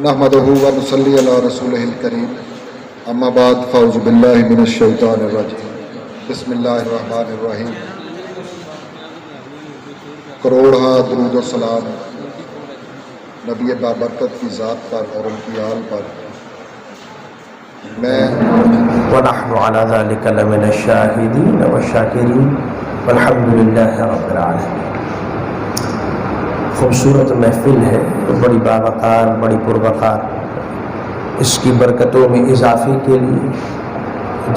نحمدہ و نصلی علی رسولہ الکریم اما بعد فاعوذ باللہ من الشیطان الرجیم بسم اللہ الرحمن الرحیم۔ کروڑہ درود و سلام نبی بابرکت کی ذات پر اور ان کی آل پر۔ میں وَنَحْنُ عَلَى ذَلِكَ لَمِنَ الشَّاهِدِينَ وَالشَّاكِرِينَ وَالْحَمْدُ لِلَّهِ رَبِّ الْعَالَمِينَ۔ خوبصورت محفل ہے، بڑی باوقار، بڑی پروقار۔ اس کی برکتوں میں اضافے کے لیے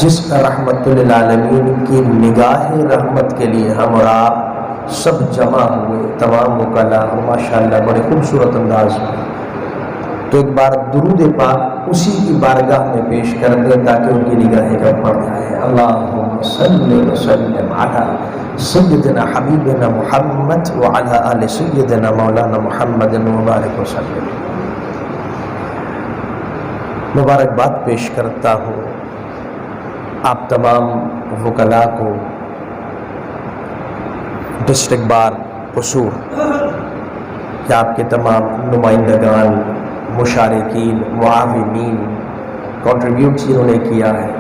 جس رحمت للعالمین کی نگاہ رحمت کے لیے ہم اور آپ سب جمع ہوئے، تمام وکلاء، ماشاءاللہ بڑے خوبصورت انداز میں، تو ایک بار درود پاک اسی کی بارگاہ میں پیش کر دیں تاکہ ان کی نگاہیں کا پڑ جائے۔ اللہم صلی وسلم علی سیدنا حبیبنا محمد وعلی آل سیدنا مولانا محمد مبارک وسلم۔ مبارکباد پیش کرتا ہوں آپ تمام وکلاء کو، ڈسٹرکٹ بار قصور کہ آپ کے تمام نمائندگان، مشارکین، معاونین، کنٹریبیوٹ جنہوں نے کیا ہے،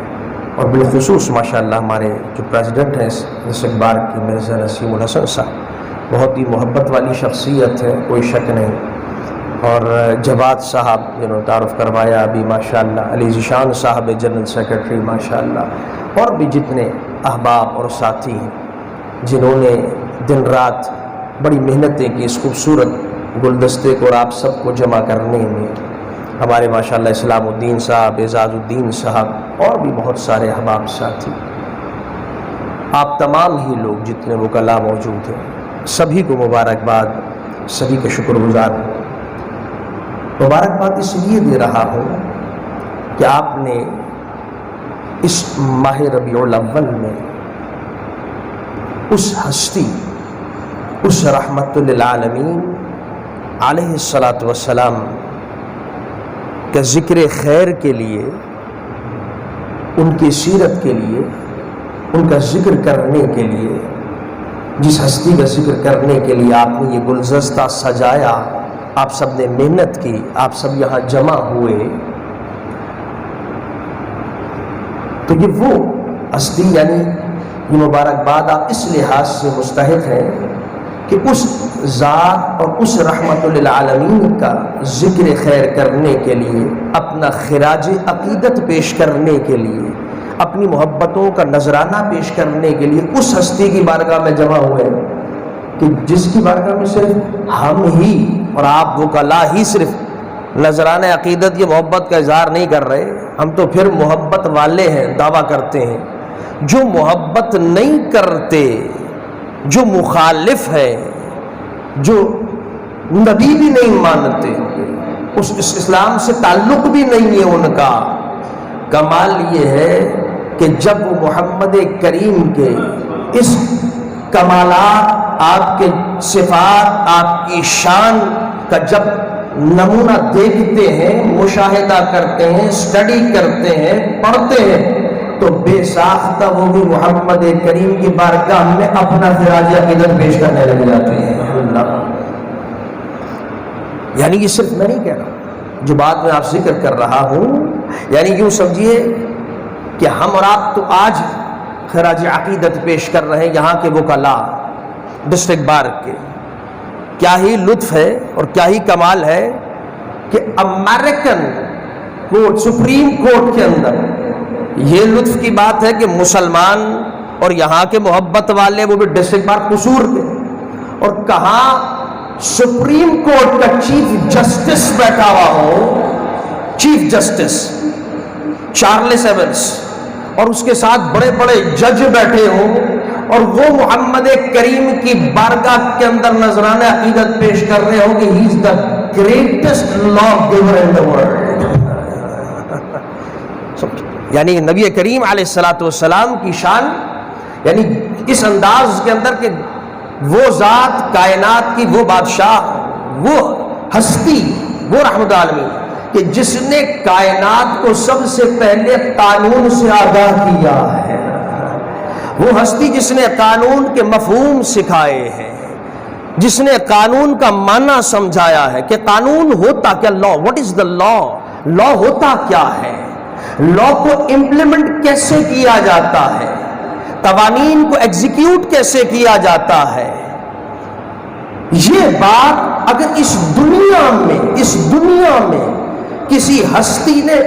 اور بالخصوص ماشاءاللہ ہمارے جو پریزیڈنٹ ہیں ڈسٹرکٹ بار کی مرزا نسیم الحسن صاحب، بہت ہی محبت والی شخصیت ہے، کوئی شک نہیں۔ اور جواد صاحب جنہوں نے تعارف کروایا ابھی ماشاءاللہ، علی ذیشان صاحب جنرل سیکرٹری ماشاءاللہ، اور بھی جتنے احباب اور ساتھی ہیں جنہوں نے دن رات بڑی محنتیں کی اس خوبصورت گلدستے کو اور آپ سب کو جمع کرنے میں، ہمارے ماشاءاللہ اسلام الدین صاحب، اعزاز الدین صاحب، اور بھی بہت سارے احباب ساتھی، آپ تمام ہی لوگ جتنے وکلاء موجود ہیں، سبھی کو مبارکباد، سبھی کے شکر گزار ہوں۔ مبارکباد اس لیے دے رہا ہوں کہ آپ نے اس ماہ ربیع الاول میں اس ہستی، اس رحمت للعالمین علیہ الصلاۃ والسلام کا ذکر خیر کے لیے، ان کی سیرت کے لیے، ان کا ذکر کرنے کے لیے، جس ہستی کا ذکر کرنے کے لیے آپ نے یہ گلدستہ سجایا، آپ سب نے محنت کی، آپ سب یہاں جمع ہوئے، تو یہ وہ ہستی، یعنی یہ مبارکباد آپ اس لحاظ سے مستحق ہیں کہ اس ذات اور اس رحمت للعالمین کا ذکر خیر کرنے کے لیے، اپنا خراج عقیدت پیش کرنے کے لیے، اپنی محبتوں کا نذرانہ پیش کرنے کے لیے اس ہستی کی بارگاہ میں جمع ہوئے کہ جس کی بارگاہ میں صرف ہم ہی اور آپ وکلاء ہی صرف نذرانہ عقیدت یا محبت کا اظہار نہیں کر رہے، ہم تو پھر محبت والے ہیں، دعویٰ کرتے ہیں۔ جو محبت نہیں کرتے، جو مخالف ہے، جو نبی بھی نہیں مانتے، اس اسلام سے تعلق بھی نہیں ہے ان کا، کمال یہ ہے کہ جب وہ محمد کریم کے اس کمالات، آپ کے صفات، آپ کی شان کا جب نمونہ دیکھتے ہیں، مشاہدہ کرتے ہیں، اسٹڈی کرتے ہیں، پڑھتے ہیں، تو بے ساختہ وہ بھی محمد کریم کی بارگاہ میں اپنا خراج عقیدت پیش کرنے لگ جاتے ہیں۔ اللہ، یعنی یہ صرف میں نہیں کہہ رہا، جو بات میں آپ ذکر کر رہا ہوں، یعنی یوں سمجھیے کہ ہم اور آپ تو آج خراج عقیدت پیش کر رہے ہیں یہاں کے وکلاء ڈسٹرکٹ بار کے۔ کیا ہی لطف ہے اور کیا ہی کمال ہے کہ امریکن کورٹ، سپریم کورٹ کے اندر یہ لطف کی بات ہے کہ مسلمان اور یہاں کے محبت والے، وہ بھی ڈسٹرکٹ بار قصور کے، اور کہاں سپریم کورٹ کا چیف جسٹس بیٹھا ہوا ہو، چیف جسٹس چارلس ایونس، اور اس کے ساتھ بڑے بڑے جج بیٹھے ہوں، اور وہ محمد کریم کی بارگاہ کے اندر نذرانہ عقیدت پیش کر رہے ہوں کہ he is the greatest law giver in the world. یعنی نبی کریم علیہ الصلاۃ والسلام کی شان، یعنی اس انداز کے اندر کہ وہ ذات، کائنات کی وہ بادشاہ، وہ ہستی، وہ رحمت عالمین کہ جس نے کائنات کو سب سے پہلے قانون سے آگاہ کیا ہے، وہ ہستی جس نے قانون کے مفہوم سکھائے ہیں، جس نے قانون کا معنی سمجھایا ہے کہ قانون ہوتا کیا، لا، واٹ از دا لا، لا ہوتا کیا ہے، لا کو امپلیمنٹ کیسے کیا جاتا ہے، قوانین کو ایگزیکیوٹ کیسے کیا جاتا ہے. یہ بات اگر اس دنیا میں کسی ہستی نے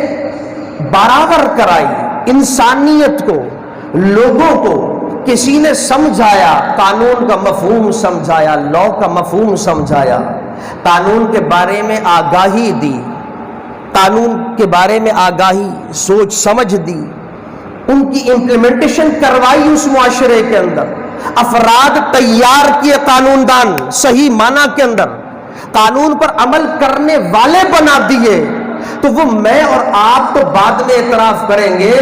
برابر کرائی، انسانیت کو، لوگوں کو کسی نے سمجھایا، قانون کا مفہوم سمجھایا، لا کا مفہوم سمجھایا، قانون کے بارے میں آگاہی دی، قانون کے بارے میں آگاہی، سوچ سمجھ دی، ان کی امپلیمنٹیشن کروائی اس معاشرے کے اندر، افراد تیار کیے قانون دان، صحیح معنی کے اندر قانون پر عمل کرنے والے بنا دیے، تو وہ میں اور آپ تو بعد میں اعتراف کریں گے.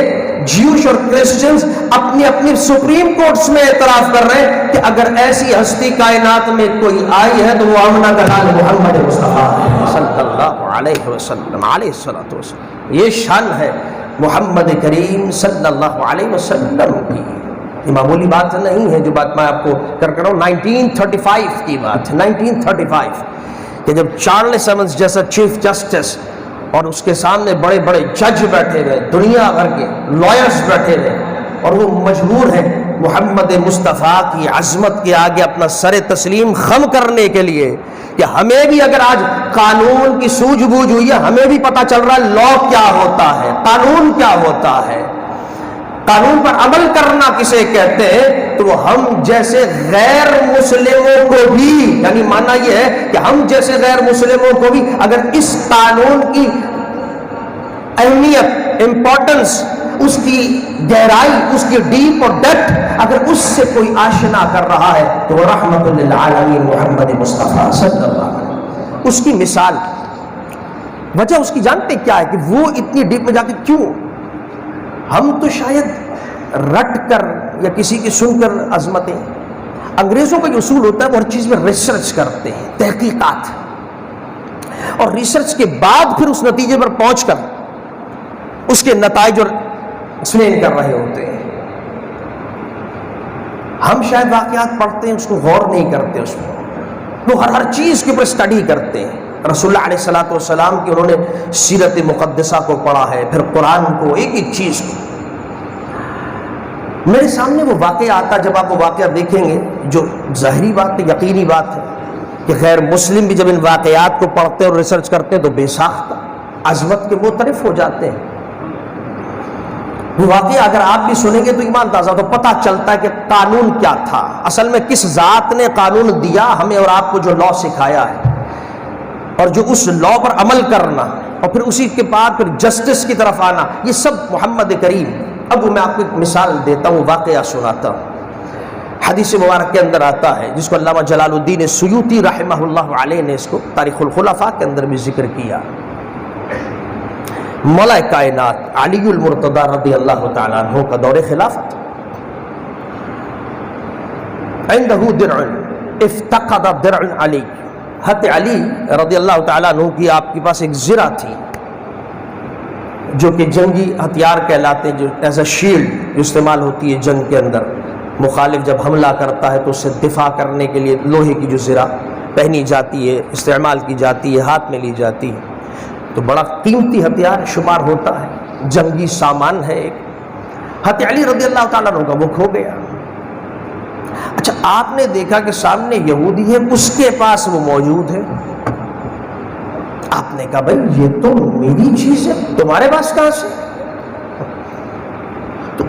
جیوش اور کرسچنز اپنی اپنی سپریم کورٹس میں اعتراف کر رہے ہیں کہ اگر ایسی ہستی کائنات میں کوئی آئی ہے تو وہ آمنہ کا نام محمد مصطفیٰ صلی اللہ علیہ وسلم علیہ الصلوۃ والسلام. یہ شان ہے محمد کریم صلی اللہ علیہ وسلم کی. یہ معمولی بات نہیں ہے جو بات میں آپ کو کر رہا ہوں. 1935 کی بات ہے، 1935 کہ جب چارلس ایونز جیسا چیف جسٹس اور اس کے سامنے بڑے بڑے جج بیٹھے ہوئے، دنیا بھر کے لائرز بیٹھے ہوئے، اور وہ مجبور ہیں محمد مصطفیٰ کی عظمت کے آگے اپنا سر تسلیم خم کرنے کے لیے کہ ہمیں بھی اگر آج قانون کی سوجھ بوجھ ہوئی ہے، ہمیں بھی پتہ چل رہا ہے لا کیا ہوتا ہے، قانون کیا ہوتا ہے، قانون پر عمل کرنا کسے کہتے ہیں. تو ہم جیسے غیر مسلموں کو بھی، یعنی معنی یہ ہے کہ ہم جیسے غیر مسلموں کو بھی اگر اس قانون کی اہمیت، امپورٹنس، اس کی گہرائی، اس کی ڈیپ اور ڈیپتھ اگر اس سے کوئی آشنا کر رہا ہے تو رحمت للعالمین محمد مصطفیٰ صلی اللہ علیہ وسلم. اس کی مثال، وجہ اس کی جانتے کیا ہے کہ وہ اتنی ڈیپ میں جا کے کیوں؟ ہم تو شاید رٹ کر یا کسی کی سن کر عظمتیں، انگریزوں کا جو اصول ہوتا ہے وہ ہر چیز میں ریسرچ کرتے ہیں، تحقیقات، اور ریسرچ کے بعد پھر اس نتیجے پر پہنچ کر اس کے نتائج اور ایکسپلین کر رہے ہوتے ہیں. ہم شاید واقعات پڑھتے ہیں، اس کو غور نہیں کرتے، اس میں وہ ہر چیز کے اوپر اسٹڈی کرتے ہیں. رسول اللہ علیہ الصلوۃ والسلام کی انہوں نے سیرت مقدسہ کو پڑھا ہے، پھر قرآن کو، ایک ایک چیز کو. میرے سامنے وہ واقعہ آتا، جب آپ وہ واقعہ دیکھیں گے، جو ظاہری بات ہے، یقینی بات ہے کہ غیر مسلم بھی جب ان واقعات کو پڑھتے اور ریسرچ کرتے ہیں تو بے ساختہ عظمت کے معترف ہو جاتے ہیں. وہ واقعہ اگر آپ بھی سنیں گے تو ایمان تازہ، تو پتہ چلتا ہے کہ قانون کیا تھا، اصل میں کس ذات نے قانون دیا ہمیں اور آپ کو، جو لا سکھایا ہے، اور جو اس لا پر عمل کرنا، اور پھر اسی کے بعد پھر جسٹس کی طرف آنا، یہ سب محمد کریم. اب میں آپ کو ایک مثال دیتا ہوں، واقعہ سناتا ہوں. حدیث مبارک کے اندر آتا ہے، جس کو علامہ جلال الدین سیوطی رحمہ اللہ علیہ نے اس کو تاریخ الخلفاء کے اندر بھی ذکر کیا. مولا کائنات علی المرتضی رضی اللہ تعالیٰ عنہ کا دور خلافت، عنده درع افتقد درع علی، حضرت علی رضی اللہ تعالیٰ عنہ کی آپ کے پاس ایک زرہ تھی جو کہ جنگی ہتھیار کہلاتے، جو ایز اے شیلڈ استعمال ہوتی ہے جنگ کے اندر. مخالف جب حملہ کرتا ہے تو اس سے دفاع کرنے کے لیے لوہے کی جو زرہ پہنی جاتی ہے، استعمال کی جاتی ہے، ہاتھ میں لی جاتی ہے، تو بڑا قیمتی ہتھیار شمار ہوتا ہے، جنگی سامان ہے ایک. حضرت علی رضی اللہ تعالیٰ عنہ کا وہ کھو گیا. اچھا، آپ نے دیکھا کہ سامنے یہودی ہے، اس کے پاس وہ موجود ہے. آپ نے کہا بھائی یہ تو میری چیز ہے، تمہارے پاس کہاں سے؟ تو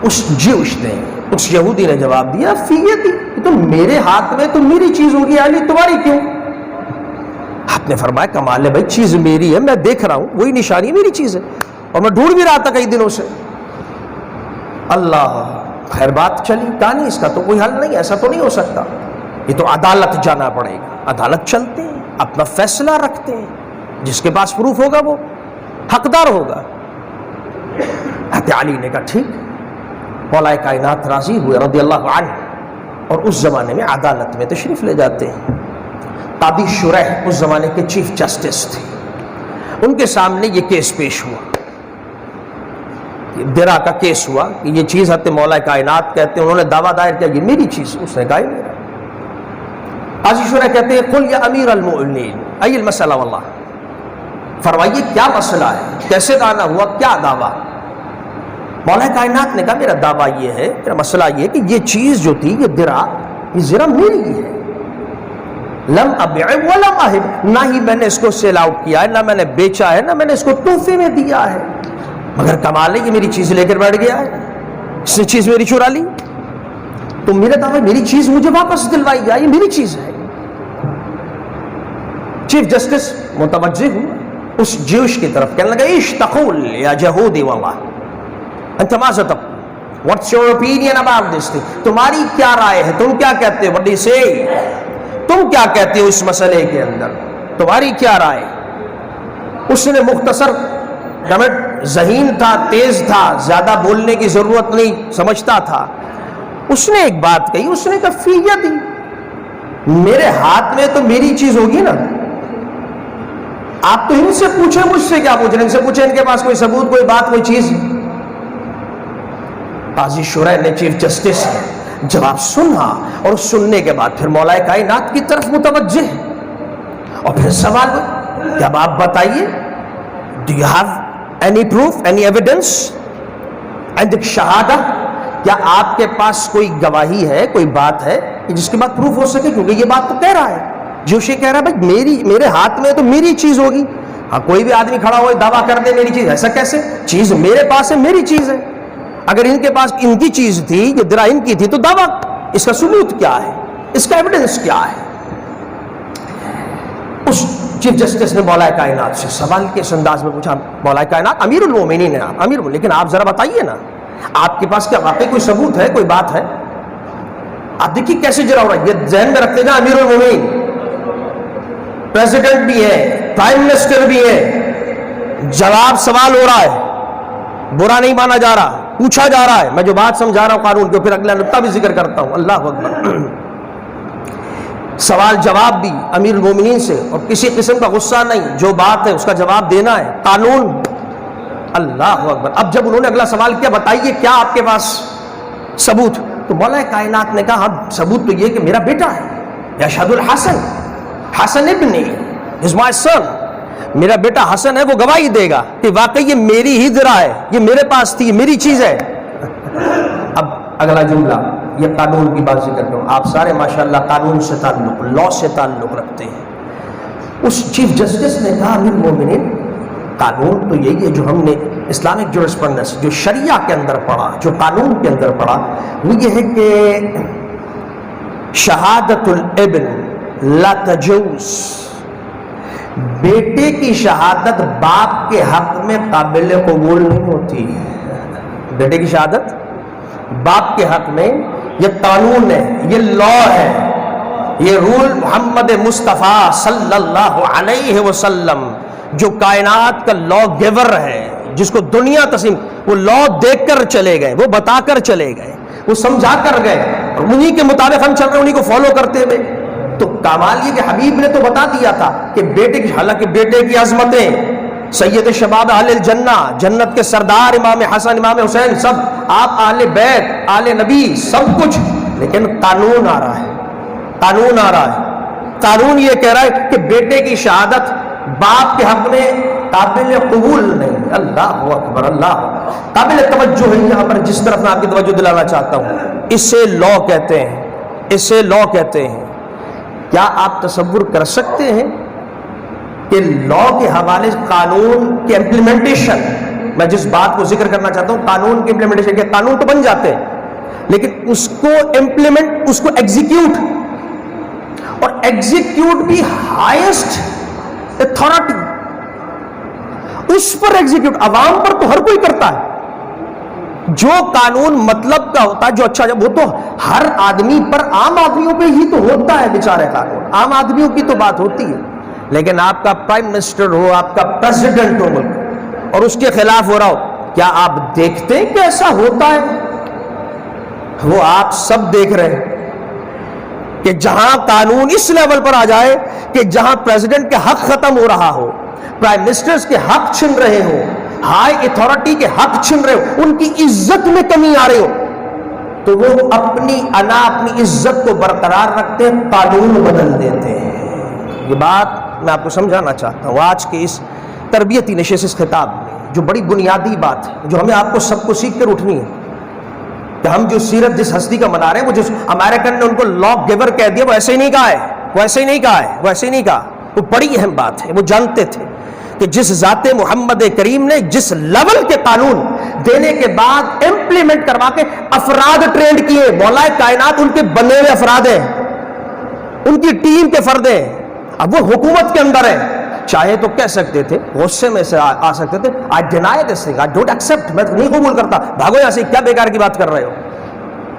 اس یہودی نے جواب دیا، فیدی، یہ تو میرے ہاتھ میں، تو میری چیز ہوگی علی، تمہاری کیوں؟ آپ نے فرمایا کمال ہے بھائی، چیز میری ہے، میں دیکھ رہا ہوں، وہی نشانی میری چیز ہے، اور میں ڈھونڈ بھی رہا تھا کئی دنوں سے. اللہ، خیر بات چلی. کہا نہیں اس کا تو کوئی حل نہیں، ایسا تو نہیں ہو سکتا، یہ تو عدالت جانا پڑے گا. عدالت چلتے ہیں، اپنا فیصلہ رکھتے ہیں، جس کے پاس پروف ہوگا وہ حقدار ہوگا. حضرت علی نے کہا ٹھیک. مولا کائنات راضی ہوئے رضی اللہ عنہ، اور اس زمانے میں عدالت میں تشریف لے جاتے ہیں. قاضی شریح اس زمانے کے چیف جسٹس تھے. ان کے سامنے یہ کیس پیش ہوا، درا کا کیس ہوا کہ یہ چیز حضرت مولا کائنات کہتے ہیں، انہوں نے دعویٰ دائر کیا یہ میری چیز، اس نے کہا یہ میرا. قاضی شورا کہتے ہیں قل یا امیر المؤمنین ای المسئلہ واللہ، فرمائیے کیا مسئلہ ہے، کیسے دانا ہوا، کیا دعویٰ؟ مولا کائنات نے کہا میرا دعویٰ یہ ہے، میرا مسئلہ یہ ہے کہ یہ چیز جو تھی، یہ درع، یہ زرہ میری ہے، لم ابیع ولم اہب، نہ ہی میں نے اس کو سیل آؤٹ کیا ہے، نہ میں نے بیچا ہے، نہ میں نے اس کو تحفے میں دیا ہے، مگر کمال ہے یہ میری چیز لے کر بیٹھ گیا ہے، اس نے چیز میری چرا لی، تو میرا دعویٰ میری چیز مجھے واپس دلوائی جائے، یہ میری چیز ہے۔ چیف جسٹس متوجہ ہوا اس جیوش کی طرف، کہنے لگا ایش تقول یا یہودی واللہ انت ماذا تقول، what's your opinion about this thing، تمہاری کیا رائے ہے، تم کیا کہتے ہو، what do you say، تم کیا کہتے ہو اس مسئلے کے اندر، تمہاری کیا رائے؟ اس نے مختصر، ذہین تھا، تیز تھا، زیادہ بولنے کی ضرورت نہیں، سمجھتا تھا، اس نے ایک بات کہی، اس نے کہا فی یدی، میرے ہاتھ میں تو میری چیز ہوگی نا، آپ تو ان سے پوچھیں، مجھ سے کیا پوچھ رہے ہیں، ان سے پوچھیں ان کے پاس کوئی ثبوت، کوئی بات، کوئی چیز۔ قاضی شورا نے، چیف جسٹس نے جواب سنا، اور سننے کے بعد پھر مولا کائنات کی طرف متوجہ، اور پھر سوال کہ اب آپ بتائیے do you have any proof, any evidence، عندک شہادہ، کیا آپ کے پاس کوئی گواہی ہے، کوئی بات ہے جس کے بعد پروف ہو سکے، کیونکہ یہ بات تو کہہ رہا ہے، جوشی کہہ رہا ہے بھائی میرے ہاتھ میں تو میری چیز ہوگی، ہاں کوئی بھی آدمی کھڑا ہوئے دعویٰ کر دے میری چیز، ایسا کیسے، چیز میرے پاس ہے، میری چیز ہے، اگر ان کے پاس ان کی چیز تھی، یہ درع ان کی تھی، تو دعویٰ اس کا ثبوت کیا ہے، اس کا ایویڈنس کیا ہے؟ اس چیف جسٹس نے مولا کائنات سے سوال کے اس انداز میں پوچھا، مولا کائنات امیر المومنین ہیں آپ، امیر، لیکن آپ ذرا بتائیے نا، آپ کے پاس کیا واقعی کوئی ثبوت ہے، کوئی بات ہے؟ آپ دیکھیے کیسے جرا ہو رہا ہے، یہ ذہن میں رکھتے جا، امیر المومنین پریزیڈنٹ بھی ہے، پرائم منسٹر بھی ہے، جواب سوال ہو رہا ہے، برا نہیں مانا جا رہا، پوچھا جا رہا ہے، میں جو بات سمجھا رہا ہوں قانون کو، پھر اگلا نقطہ بھی ذکر کرتا ہوں، اللہ اکبر، سوال جواب بھی امیر المومنین سے، اور کسی قسم کا غصہ نہیں، جو بات ہے اس کا جواب دینا ہے، قانون، اللہ اکبر۔ اب جب انہوں نے اگلا سوال کیا، بتائیے کیا آپ کے پاس ثبوت، تو مولا کائنات نے کہا ہاں ثبوت تو یہ کہ میرا بیٹا ہے، یشہد الحسن، حسن ابنی از مائی سن، میرا بیٹا حسن ہے، وہ گواہی دے گا کہ واقعی یہ میری ہی درع ہے، یہ میرے پاس تھی، یہ میری چیز ہے۔ اب اگلا جملہ، یہ قانون کی بات ذکر کروں، آپ سارے ماشاءاللہ قانون سے تعلق، لا سے تعلق رکھتے ہیں۔ اس چیف جسٹس نے کہا امیر المومنین، قانون تو یہی ہے جو ہم نے اسلامک جورسپرنس، جو شریعہ کے اندر پڑھا، جو قانون کے اندر پڑھا، وہ یہ ہے کہ شہادت الابن لا تجوز، بیٹے کی شہادت باپ کے حق میں قابل قبول نہیں ہوتی، بیٹے کی شہادت باپ کے حق میں، یہ قانون ہے، یہ لا ہے، یہ رول محمد مصطفیٰ صلی اللہ علیہ وسلم جو کائنات کا لا گیور ہے، جس کو دنیا تسلیم، وہ لا دیکھ کر چلے گئے، وہ بتا کر چلے گئے، وہ سمجھا کر گئے، اور انہی کے مطابق ہم چل رہے ہیں، انہی کو فالو کرتے ہوئے۔ تو کمال یہ کہ حبیب نے تو بتا دیا تھا کہ بیٹے کی، حالانکہ بیٹے کی عظمتیں، سید شباب اہل الجنہ، جنت کے سردار امام حسن، امام حسین، سب آپ اہل بیت، اہل نبی، سب کچھ، لیکن قانون آ رہا ہے، قانون آ رہا ہے، قانون یہ کہہ رہا ہے کہ بیٹے کی شہادت باپ کے حق میں قابل قبول نہیں۔ اللہ اکبر، اللہ قابل توجہ ہے یہاں پر، جس طرف میں آپ کی توجہ دلانا چاہتا ہوں، اسے لا کہتے ہیں، اسے لا کہتے ہیں۔ کیا آپ تصور کر سکتے ہیں کہ لا کے حوالے سے قانون کی امپلیمنٹیشن، میں جس بات کو ذکر کرنا چاہتا ہوں، قانون کی امپلیمنٹیشن، کہ قانون تو بن جاتے ہیں لیکن اس کو امپلیمنٹ، اس کو ایگزیکیوٹ، اور ایگزیکیوٹ بھی ہائیسٹ اتھارٹی، اس پر ایگزیکیوٹ، عوام پر تو ہر کوئی کرتا ہے، جو قانون مطلب کا ہوتا ہے، جو اچھا، جب وہ تو ہر آدمی پر، عام آدمیوں پہ ہی تو ہوتا ہے بیچارے قانون، عام آدمیوں کی تو بات ہوتی ہے، لیکن آپ کا پرائم منسٹر ہو، آپ کا پریزیڈنٹ ہو ملک، اور اس کے خلاف ہو رہا ہو، کیا آپ دیکھتے ہیں کہ ایسا ہوتا ہے؟ وہ آپ سب دیکھ رہے ہیں کہ جہاں قانون اس لیول پر آ جائے کہ جہاں پریزیڈنٹ کے حق ختم ہو رہا ہو، پرائم منسٹرز کے حق چھن رہے ہو، ہائی اتھارٹی کے حق چھن رہے ہو، ان کی عزت میں کمی آ رہی ہو، تو وہ اپنی انا اپنی عزت کو برقرار رکھتے ہیں، قانون بدل دیتے ہیں۔ یہ بات میں آپ کو سمجھانا چاہتا ہوں آج کے اس تربیتی نشست اس خطاب میں، جو بڑی بنیادی بات ہے، جو ہمیں آپ کو سب کو سیکھ کر اٹھنی ہے کہ ہم جو سیرت جس ہستی کا منا رہے ہیں، وہ جس امریکن نے ان کو لا گیور کہہ دیا، وہ ایسے ہی نہیں کہا ہے، وہ ایسے ہی نہیں کہا ہے، وہ ایسے ہی نہیں کہا۔ وہ بڑی اہم بات ہے۔ وہ جانتے تھے کہ جس ذات محمد کریم نے جس لیول کے قانون دینے کے بعد امپلیمنٹ کروا کے افراد ٹرینڈ کیے، مولا کائنات ان کے بنے ہوئے افراد ہیں، ان کی ٹیم کے فرد ہیں، اب وہ حکومت کے اندر ہے، چاہے تو کہہ سکتے تھے، غصے میں سے آ سکتے تھے، I deny this thing, I don't accept، میں نہیں قبول کرتا، بھاگو یہاں سے، کیا بیکار کی بات کر رہے ہو؟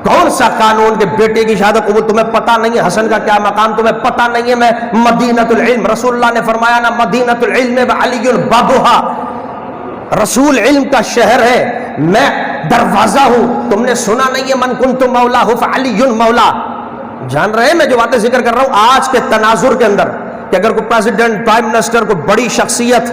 کون سا قانون کے بیٹے کی شہادت قبول؟ تمہیں پتہ نہیں ہے حسن کا کیا مقام، تمہیں پتہ نہیں ہے میں مدینۃ العلم، رسول اللہ نے فرمایا نا مدینۃ العلم وعلی بابھا، رسول علم کا شہر ہے، میں دروازہ ہوں۔ تم نے سنا نہیں ہے من کنت مولا فعلی مولا؟ جان رہے ہیں میں جو باتیں ذکر کر رہا ہوں آج کے تناظر کے اندر، کہ اگر کوئی پریزیڈنٹ، پرائم منسٹر، کوئی بڑی شخصیت،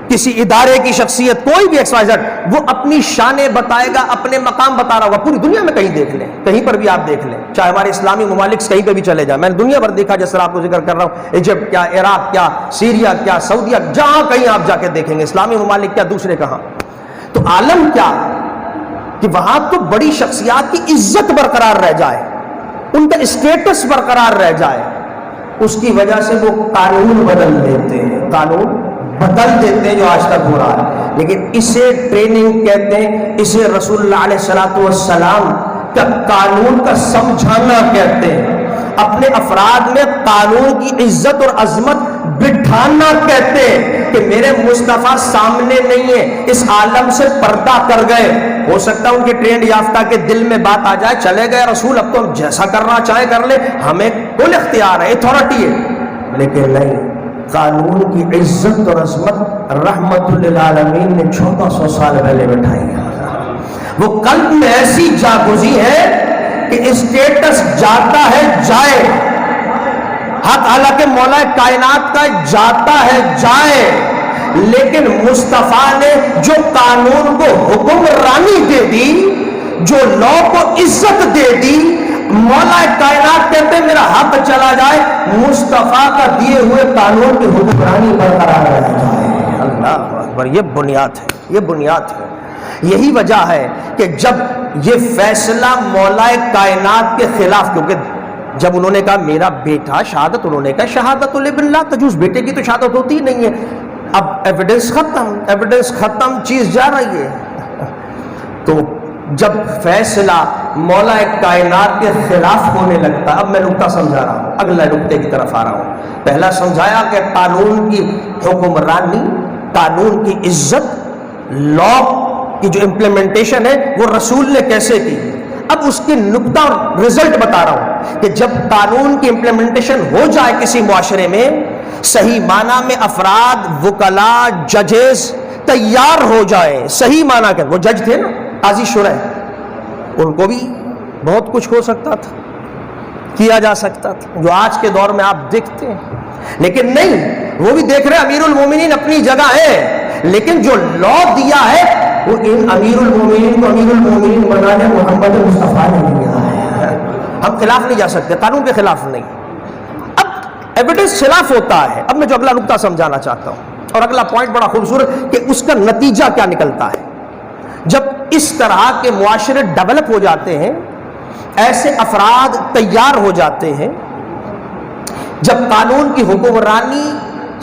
کسی ادارے کی شخصیت، کوئی بھی ایکس وائی زیڈ، وہ اپنی شانیں بتائے گا، اپنے مقام بتا رہا ہوگا، پوری دنیا میں کہیں دیکھ لیں، کہیں پر بھی آپ دیکھ لیں، چاہے ہمارے اسلامی ممالک سے کہیں پہ بھی چلے جائیں، میں نے دنیا بھر دیکھا جس طرح آپ کو ذکر کر رہا ہوں، ایجپٹ کیا، عراق کیا، سیریا کیا، سعودیہ، جہاں کہیں آپ جا کے دیکھیں گے، اسلامی ممالک کیا، دوسرے کہاں، تو عالم کیا کہ وہاں تو بڑی شخصیات کی عزت برقرار رہ جائے، ان کا اسٹیٹس برقرار رہ جائے، اس کی وجہ سے وہ قانون بدل دیتے ہیں، قانون بدل دیتے ہیں جو آج تک ہو رہا ہے۔ لیکن اسے ٹریننگ کہتے ہیں، اسے رسول اللہ علیہ السلام کا قانون کا سمجھانا کہتے ہیں، اپنے افراد میں قانون کی عزت اور عظمت بٹھانا کہتے ہیں کہ میرے مصطفیٰ سامنے نہیں ہے، اس عالم سے پردہ کر گئے۔ ہو سکتا ہے ان کے ٹرینڈ یافتہ کے دل میں بات آ جائے، چلے گئے رسول، اب تو ہم جیسا کرنا چاہے کر لے، ہمیں کل اختیار ہے، اتھارٹی ہے، لیکن نہیں، قانون کی عزت اور عظمت رحمت للعالمین نے 1400 سال پہلے بٹھائی ہے۔ وہ قلب میں ایسی جاگزی ہے کہ اسٹیٹس جاتا ہے جائے، حق حالانکہ مولا کائنات کا جاتا ہے جائے، لیکن مصطفیٰ نے جو قانون کو حکمرانی دے دی، جو لا کو عزت دے دی، مولا کائنات کہتے ہیں میرا حق چلا جائے، مصطفیٰ کا دیے ہوئے قانون کی حکمرانی برقرار رہ جائے۔ اللہ اکبر، یہ بنیاد ہے، یہ بنیاد ہے۔ یہی وجہ ہے کہ جب یہ فیصلہ مولا کائنات کے خلاف، کیونکہ جب انہوں نے کہا میرا بیٹا، شہادت انہوں نے کہا شہادت الابن لا تجوز، بیٹے کی تو شہادت ہوتی ہی نہیں ہے، اب ایویڈنس ختم، ایویڈنس ختم، چیز جا رہی ہے۔ تو جب فیصلہ مولا کائنات کے خلاف ہونے لگتا، اب میں نقطہ سمجھا رہا ہوں، اگلے نقطے کی طرف آ رہا ہوں۔ پہلا سمجھایا کہ قانون کی حکمرانی، قانون کی عزت، لا کی جو امپلیمنٹیشن ہے وہ رسول نے کیسے کی، اب اس کی نقطہ اور رزلٹ بتا رہا ہوں کہ جب قانون کی امپلیمنٹیشن ہو جائے کسی معاشرے میں، صحیح معنی میں افراد، وکلاء، ججز تیار ہو جائے، صحیح معنی کہ وہ جج تھے نا، قاضی شرح، ان کو بھی بہت کچھ ہو سکتا تھا، کیا جا سکتا تھا، جو آج کے دور میں آپ دیکھتے ہیں، لیکن نہیں، وہ بھی دیکھ رہے امیر المومنین اپنی جگہ ہے، لیکن جو لا دیا ہے وہ ان امیر المومنین کو امیر المومنین بنانے محمد مصطفیٰ نے دیا ہے۔ ہم خلاف نہیں جا سکتے، قانون کے خلاف نہیں۔ اب ایویڈنس خلاف ہوتا ہے، اب میں جو اگلا نقطہ سمجھانا چاہتا ہوں، اور اگلا پوائنٹ بڑا خوبصورت کہ اس کا نتیجہ کیا نکلتا ہے جب اس طرح کے معاشرے ڈیولپ ہو جاتے ہیں، ایسے افراد تیار ہو جاتے ہیں، جب قانون کی حکمرانی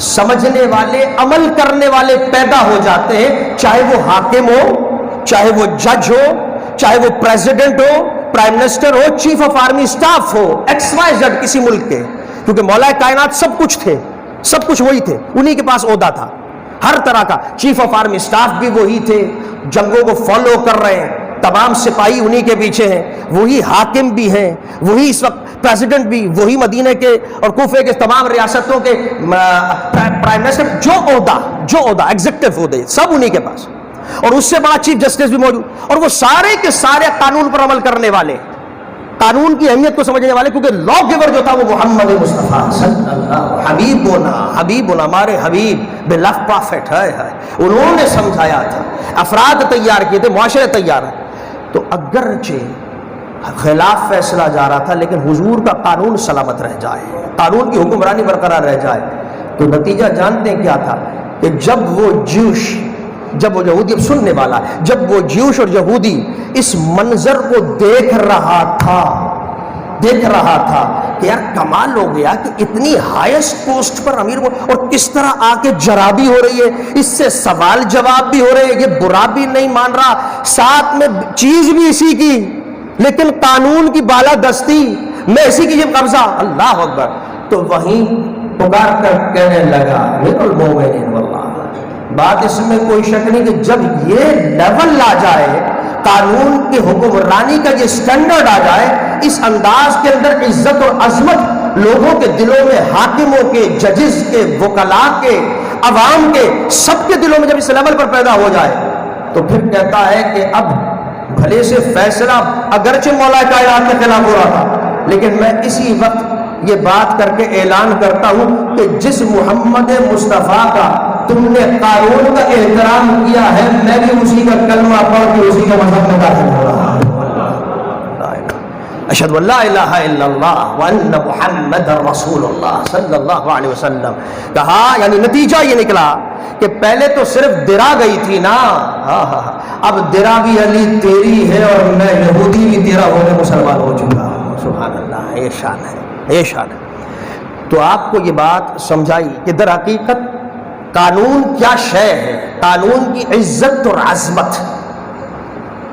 سمجھنے والے، عمل کرنے والے پیدا ہو جاتے ہیں، چاہے وہ حاکم ہو، چاہے وہ جج ہو، چاہے وہ پریزیڈنٹ ہو، پرائم منسٹر ہو، چیف آف آرمی سٹاف ہو، ایکس وائی زیڈ کسی ملک کے، کیونکہ مولا کائنات سب کچھ تھے، سب کچھ وہی تھے، انہی کے پاس عہدہ تھا ہر طرح کا، چیف آف آرمی سٹاف بھی وہی تھے، جنگوں کو فالو کر رہے ہیں، تمام سپاہی انہی کے پیچھے ہیں، وہی حاکم بھی ہیں، وہی اس وقت پریزیڈنٹ بھی، وہی مدینہ کے اور کوفے کے تمام ریاستوں کے پرائم منسٹر، جو عہدہ ایگزیکٹو عہدے سب انہی کے پاس، اور اس سے بڑا چیف جسٹس بھی موجود، اور وہ سارے کے سارے قانون پر عمل کرنے والے، قانون کی اہمیت کو سمجھنے والے، کیونکہ لا گیور جو تھا وہ محمد مصطفیٰ صلی اللہ حبیبنا ہمارے حبیب بلف پرافٹ ہے، انہوں نے سمجھایا تھا، افراد تیار کیے تھے، معاشرے تیار ہے۔ تو اگرچہ خلاف فیصلہ جا رہا تھا، لیکن حضور کا قانون سلامت رہ جائے، قانون کی حکمرانی برقرار رہ جائے، تو نتیجہ جانتے ہیں کیا تھا کہ جب وہ یہودی، اب سننے والا ہے، جب وہ جیوش اور یہودی اس منظر کو دیکھ رہا تھا کہ یار کمال ہو گیا کہ اتنی ہائیسٹ پوسٹ پر امیر کو، اور کس طرح آ کے جرا بھی ہو رہی ہے، اس سے سوال جواب بھی ہو رہے ہیں، یہ برا بھی نہیں مان رہا، ساتھ میں چیز بھی اسی کی، لیکن قانون کی بالادستی میں اسی کی جب قبضہ، اللہ اکبر، تو وہیں پکار کر کہنے لگا امیر المومنین واللہ، بات اس میں کوئی شک نہیں کہ جب یہ لیول لا جائے، قانون کی حکمرانی کا یہ سٹینڈرڈ آ جائے، اس انداز کے اندر عزت اور عظمت لوگوں کے دلوں میں، حاکموں کے، ججز کے، وکلاء کے، عوام کے، سب کے دلوں میں جب اس لیول پر پیدا ہو جائے، تو پھر کہتا ہے کہ اب بھلے سے فیصلہ اگرچہ مولا کائنات کے خلاف ہو رہا تھا، لیکن میں اسی وقت یہ بات کر کے اعلان کرتا ہوں کہ جس محمد مصطفیٰ کا تم نے قانون کا احترام کیا ہے، میں بھی اسی کا کلمہ پڑھ کے اسی کے مذہب میں داخل ہو رہا ہوں، اشہد ان لا الہ الا اللہ وان محمد رسول اللہ صلی اللہ علیہ وسلم کہا، یعنی نتیجہ یہ نکلا کہ پہلے تو صرف درا گئی تھی نا، اب درا بھی علی تیری ہے اور میں یہودی بھی تیرا ہونے مسلمان ہو چکا ہوں، سبحان اللہ، یہ شان ہے، یہ شان ہے۔ تو آپ کو یہ بات سمجھائی کہ در حقیقت قانون کیا شے ہے، قانون کی عزت اور عظمت،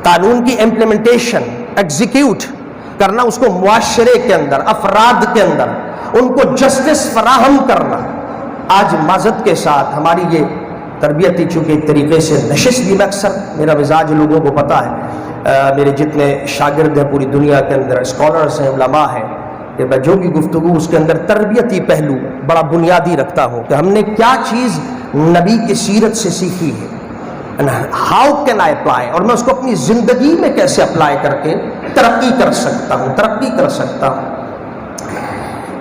قانون کی امپلیمنٹیشن، ایگزیکیوٹ کرنا، اس کو معاشرے کے اندر، افراد کے اندر ان کو جسٹس فراہم کرنا۔ آج معذرت کے ساتھ ہماری یہ تربیت ہی چونکہ ایک طریقے سے نشست بھی، میں اکثر میرا مزاج لوگوں کو پتہ ہے، میرے جتنے شاگرد ہیں پوری دنیا کے اندر، اسکالرس ہیں، علماء ہیں، کہ میں جو بھی گفتگو اس کے اندر تربیتی پہلو بڑا بنیادی رکھتا ہوں کہ ہم نے کیا چیز نبی کی سیرت سے سیکھی ہے، ہاؤ کین آئی اپلائی، اور میں اس کو اپنی زندگی میں کیسے اپلائی کر کے ترقی کر سکتا ہوں۔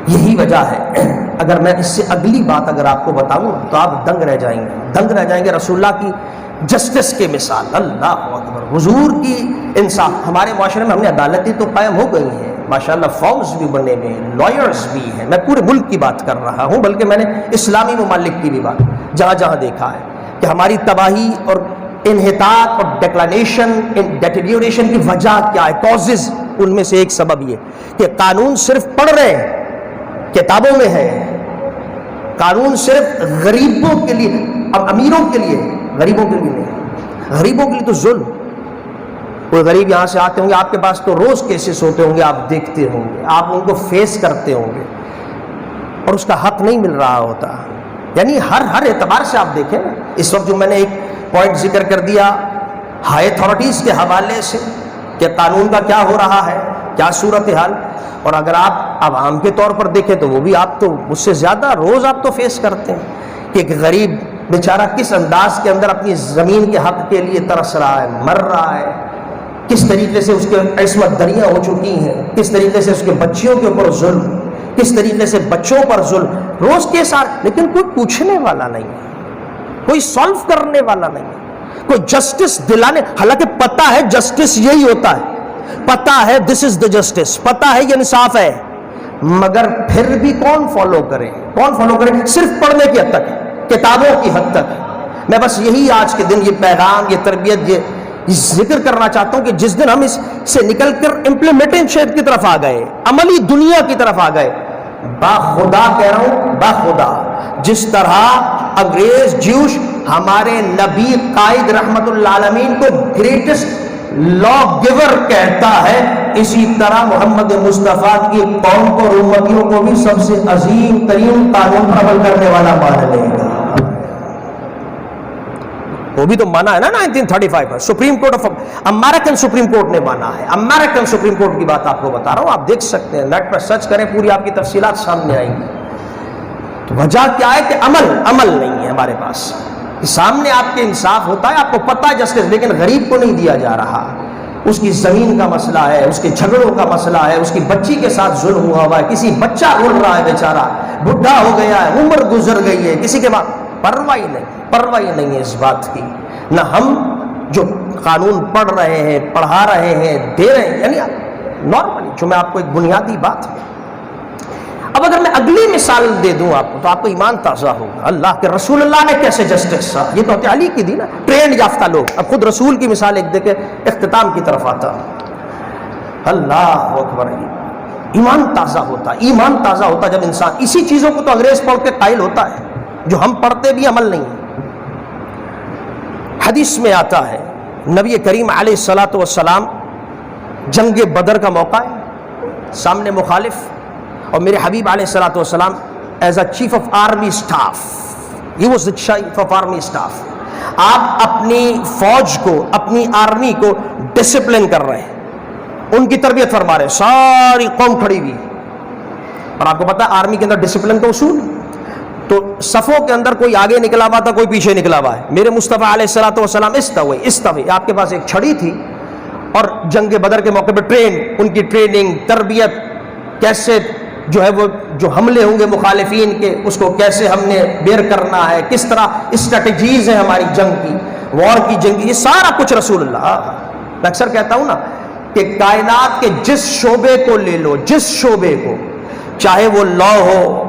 یہی وجہ ہے، اگر میں اس سے اگلی بات اگر آپ کو بتاؤں تو آپ دنگ رہ جائیں گے رسول اللہ کی جسٹس کے مثال، اللہ اکبر، حضور کی انصاف۔ ہمارے معاشرے میں ہم نے عدالتیں تو قائم ہو گئی ہیں، ماشاءاللہ فارمز بھی بنے ہوئے ہیں، لائرز بھی ہیں، میں پورے ملک کی بات کر رہا ہوں، بلکہ میں نے اسلامی ممالک کی بھی بات جہاں جہاں دیکھا ہے کہ ہماری تباہی اور انحطاط اور ڈیٹیریوریشن کی وجہ کیا ہے، کازز، ان میں سے ایک سبب یہ کہ قانون صرف پڑھ رہے ہیں، کتابوں میں ہے، قانون صرف غریبوں کے لیے، اب امیروں کے لیے، غریبوں کے لیے نہیں، غریبوں کے لیے تو ظلم، کوئی غریب یہاں سے آتے ہوں گے، آپ کے پاس تو روز کیسز ہوتے ہوں گے، آپ دیکھتے ہوں گے، آپ ان کو فیس کرتے ہوں گے، اور اس کا حق نہیں مل رہا ہوتا، یعنی ہر اعتبار سے آپ دیکھیں نا۔ اس وقت جو میں نے ایک پوائنٹ ذکر کر دیا ہائی اتھارٹیز کے حوالے سے کہ قانون کا کیا ہو رہا ہے، کیا صورتحال، اور اگر آپ عوام کے طور پر دیکھیں تو وہ بھی آپ تو اس سے زیادہ روز آپ تو فیس کرتے ہیں کہ ایک غریب بیچارہ کس انداز کے اندر اپنی زمین کے حق کے لیے ترس رہا ہے، مر رہا ہے، کس طریقے سے اس کے عصمت دریاں ہو چکی ہیں، کس طریقے سے اس کے بچیوں کے اوپر ظلم، کس طریقے سے بچوں پر ظلم، روز کے ساتھ، لیکن کوئی پوچھنے والا نہیں ہے، کوئی سالو کرنے والا نہیں ہے، کوئی جسٹس دلانے، حالانکہ پتہ ہے جسٹس یہی ہوتا ہے، پتہ ہے دس از دا جسٹس، پتہ ہے یہ انصاف ہے، مگر پھر بھی کون فالو کرے، صرف پڑھنے کی حد تک، کتابوں کی حد تک۔ میں بس یہی آج کے دن یہ پیغام، یہ تربیت، یہ ذکر کرنا چاہتا ہوں کہ جس دن ہم اس سے نکل کر امپلیمنٹیشن کی طرف آ گئے، عملی دنیا کی طرف آ گئے، باخدا کہہ رہا ہوں، باخدا، جس طرح انگریز جیوش ہمارے نبی قائد رحمت اللہ عالمین کو گریٹسٹ لا گیور کہتا ہے، اسی طرح محمد مصطفیٰ کی قوم کو اور امتیوں کو بھی سب سے عظیم ترین قانون پر عمل کرنے والا مان لے گا۔ وہ بھی تو مانا ہے نا 1935 میں supreme court of American supreme court نے مانا ہے، امریکن سپریم کورٹ کی بات آپ کو بتا رہا ہوں، آپ دیکھ سکتے ہیں، نیٹ پر سرچ کریں، پوری آپ کی تفصیلات سامنے آئیں گی۔ تو وجہ کیا ہے کہ عمل نہیں ہے ہمارے پاس، سامنے آپ کے انصاف ہوتا ہے، آپ کو پتہ ہے جسٹس، لیکن غریب کو نہیں دیا جا رہا، اس کی زمین کا مسئلہ ہے، اس کے جھگڑوں کا مسئلہ ہے، اس کی بچی کے ساتھ ظلم ہوا ہے، کسی بچہ رول رہا ہے بیچارہ، بڈھا ہو گیا ہے، عمر گزر گئی ہے، کسی کے بعد پرواہ نہیں ہے اس بات کی۔ نہ ہم جو قانون پڑھ رہے ہیں، پڑھا رہے ہیں، دے رہے ہیں، یعنی نارملی، جو میں آپ کو ایک بنیادی بات ہے. اب اگر میں اگلی مثال دے دوں آپ کو تو آپ کو ایمان تازہ ہوگا. اللہ کے رسول اللہ نے کیسے جسٹس، یہ تو علی کی دی نا، ٹرینڈ یافتہ لوگ. اب خود رسول کی مثال ایک دے کے اختتام کی طرف آتا. اللہ اکبر. ایمان تازہ ہوتا، ایمان تازہ ہوتا جب انسان اسی چیزوں کو تو انگریز پڑھ کے قائل ہوتا ہے جو ہم پڑھتے بھی عمل نہیں. حدیث میں آتا ہے نبی کریم علیہ الصلاۃ والسلام، جنگ بدر کا موقع ہے، سامنے مخالف، اور میرے حبیب علیہ الصلاۃ والسلام as a chief of army staff, he was the chief of army staff, آپ اپنی فوج کو، اپنی آرمی کو ڈسپلن کر رہے ہیں، ان کی تربیت فرما رہے ہیں، ساری قوم کھڑی ہوئی. اور آپ کو پتا ہے آرمی کے اندر ڈسپلن کا اصول، تو صفوں کے اندر کوئی آگے نکلا ہوا تھا، کوئی پیچھے نکلا ہوا ہے. میرے مصطفیٰ علیہ الصلوۃ والسلام استوے، آپ کے پاس ایک چھڑی تھی، اور جنگ بدر کے موقع پہ ان کی ٹریننگ، تربیت، کیسے جو ہے وہ جو حملے ہوں گے مخالفین کے، اس کو کیسے ہم نے بیئر کرنا ہے، کس طرح اسٹریٹجیز ہیں ہماری جنگ کی، وار کی جنگ کی، یہ سارا کچھ رسول اللہ. میں اکثر کہتا ہوں نا کہ کائنات کے جس شعبے کو لے لو، جس شعبے کو، چاہے وہ لا ہو،